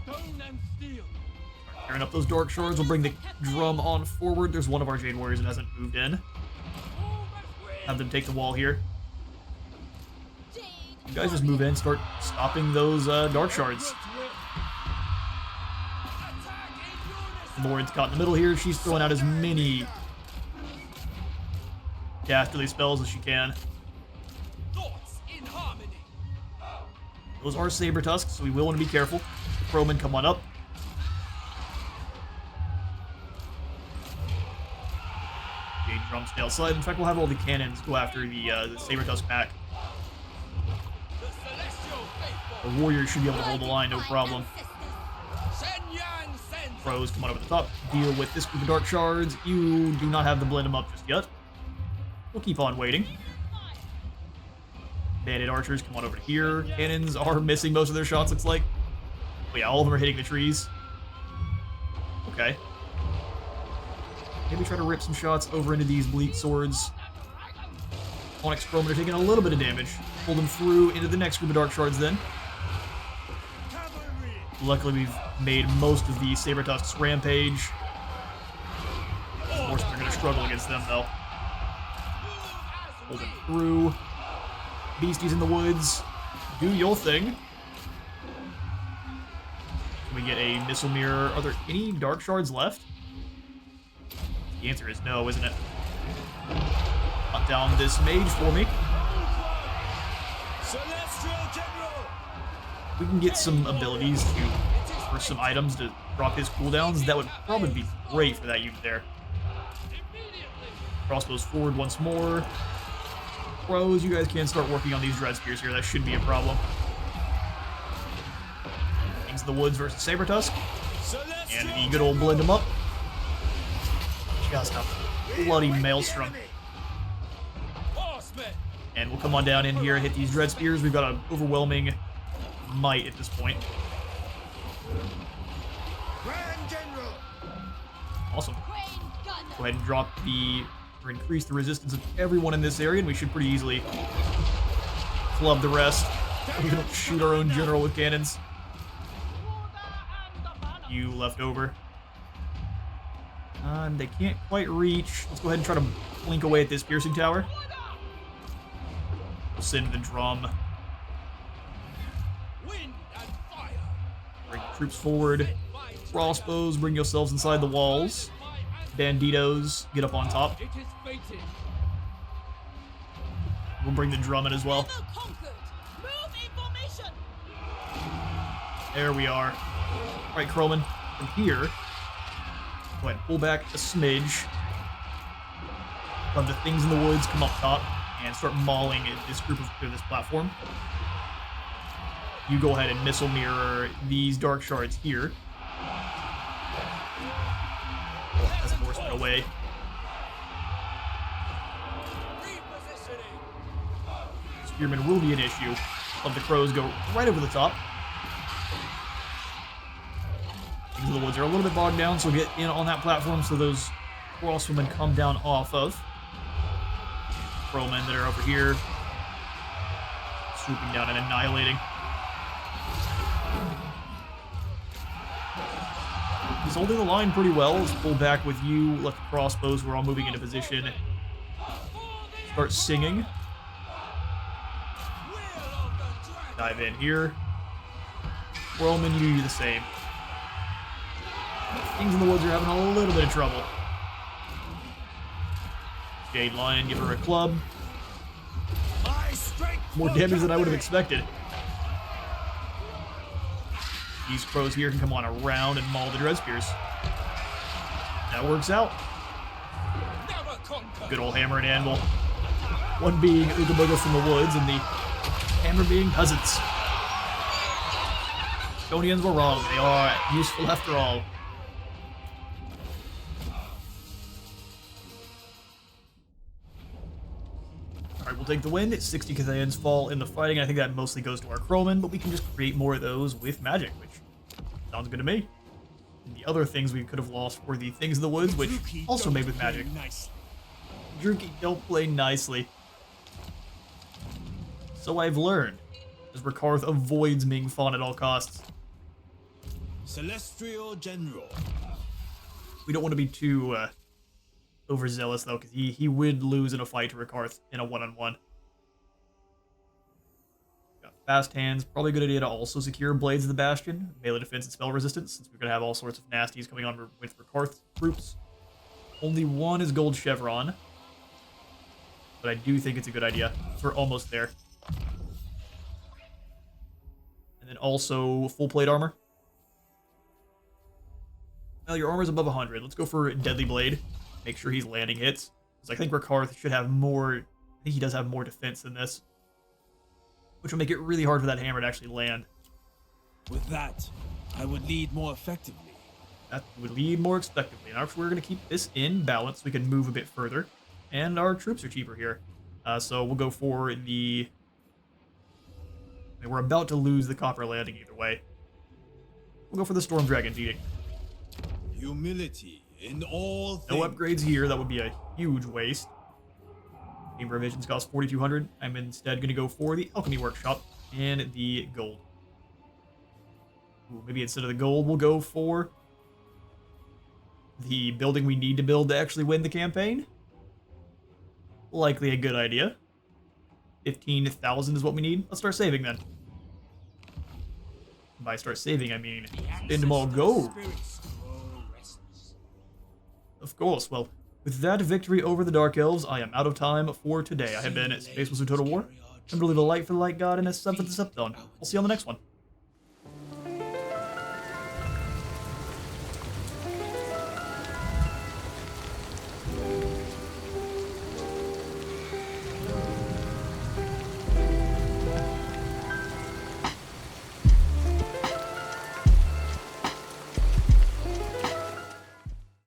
Stone and steel. Tearing up those dark shards. We'll bring the drum on forward. There's one of our Jade warriors that hasn't moved in. Have them take the wall here. You guys just move in, start stopping those dark shards. Lauren's caught in the middle here. She's throwing out as many dastardly spells as she can. Thoughts in harmony. Those are saber tusks, so we will want to be careful. Crowman, come on up. Jade drums stay outside. In fact, we'll have all the cannons go after the saber tusk pack. The celestial faithful. The warriors should be able to hold the line, no problem. Shenyang sends. Pros, come on over the top. Deal with this group of dark shards. You do not have to blend them up just yet. We'll keep on waiting. Bandit archers, come on over to here. Cannons are missing most of their shots, looks like. Oh yeah, all of them are hitting the trees. Okay. Maybe try to rip some shots over into these bleak swords. Onyx Crowman are taking a little bit of damage. Pull them through into the next group of dark shards then. Luckily, we've made most of the saber tusks rampage. Of course, we're going to struggle against them though. Hold them through. Beasties in the woods. Do your thing. Can we get a missile mirror? Are there any dark shards left? The answer is no, isn't it? Hunt down this mage for me. Celestial General. We can get some abilities for some items to drop his cooldowns. That would probably be great for that unit there. Crossbows forward once more. Pros, you guys can start working on these dread spears here. That shouldn't be a problem. Things in the woods versus saber tusk, and the good old blend them up. Just a bloody maelstrom. And we'll come on down in here and hit these dread spears. We've got an overwhelming might at this point. Grand General. Awesome. Go ahead and drop the, or increase the resistance of everyone in this area, and we should pretty easily club the rest. We don't shoot our own general with cannons. You left over. They can't quite reach. Let's go ahead and try to blink away at this piercing tower. We'll send the drum. Wind and fire. Bring troops forward. Crossbows, bring yourselves inside the walls. Banditos, get up on top. It is fated. We'll bring the drum in as well. Level conquered. Move in formation. There we are. Alright, Crowman, from here, go ahead and pull back a smidge. Let the things in the woods come up top and start mauling this group of this platform. You go ahead and missile mirror these dark shards here. As a horseman away. Spearmen will be an issue. Let the crows go right over the top. Things in the woods are a little bit bogged down, so get in on that platform so those crosswomen come down off of. Crowmen that are over here, swooping down and annihilating. He's holding the line pretty well. Let's pull back with you, let the crossbows, we're all moving into position. Start singing. Dive in here. Roman, you do the same. Things in the woods are having a little bit of trouble. Jade Lion, give her a club. More damage than I would have expected. These crows here can come on around and maul the dread spears. That works out. Good old hammer and anvil. One being Ooga Booga from the woods, and the hammer being cousins. Stonians were wrong. They are useful after all. Alright, we'll take the win. 60 Cathayans fall in the fighting. I think that mostly goes to our Crowmen, but we can just create more of those with magic, which sounds good to me. And the other things we could have lost were the things in the woods, which also made with magic. Druki don't play nicely. So I've learned, as Rakarth avoids Ming Fan at all costs. Celestial General. We don't want to be too overzealous, though, because he would lose in a fight to Rakarth in a one-on-one. Got fast hands. Probably a good idea to also secure Blades of the Bastion, melee defense and spell resistance, since we're going to have all sorts of nasties coming on with Rakarth troops. Only one is Gold Chevron, but I do think it's a good idea. We're almost there. And then also full plate armor. Well, your armor's above 100. Let's go for Deadly Blade. Make sure he's landing hits. Because I think Rakarth should have more... I think he does have more defense than this. Which will make it really hard for that hammer to actually land. With that, I would lead more effectively. That would lead more effectively. And we're going to keep this in balance so we can move a bit further. And our troops are cheaper here. So we'll go for the... I mean, we're about to lose the Copper Landing either way. We'll go for the Storm Dragon's Edict. Humility in all things. No upgrades here. That would be a huge waste. Game revisions cost 4,200. I'm instead going to go for the Alchemy Workshop and the gold. Ooh, maybe instead of the gold, we'll go for the building we need to build to actually win the campaign. Likely a good idea. 15,000 is what we need. Let's start saving then. By start saving, I mean spend them all gold. Of course, well, with that victory over the Dark Elves, I am out of time for today. I have been Space Wizard Total War. Remember to leave a like for the Light God and a sub for the Sub Zone. I'll see you on the next one.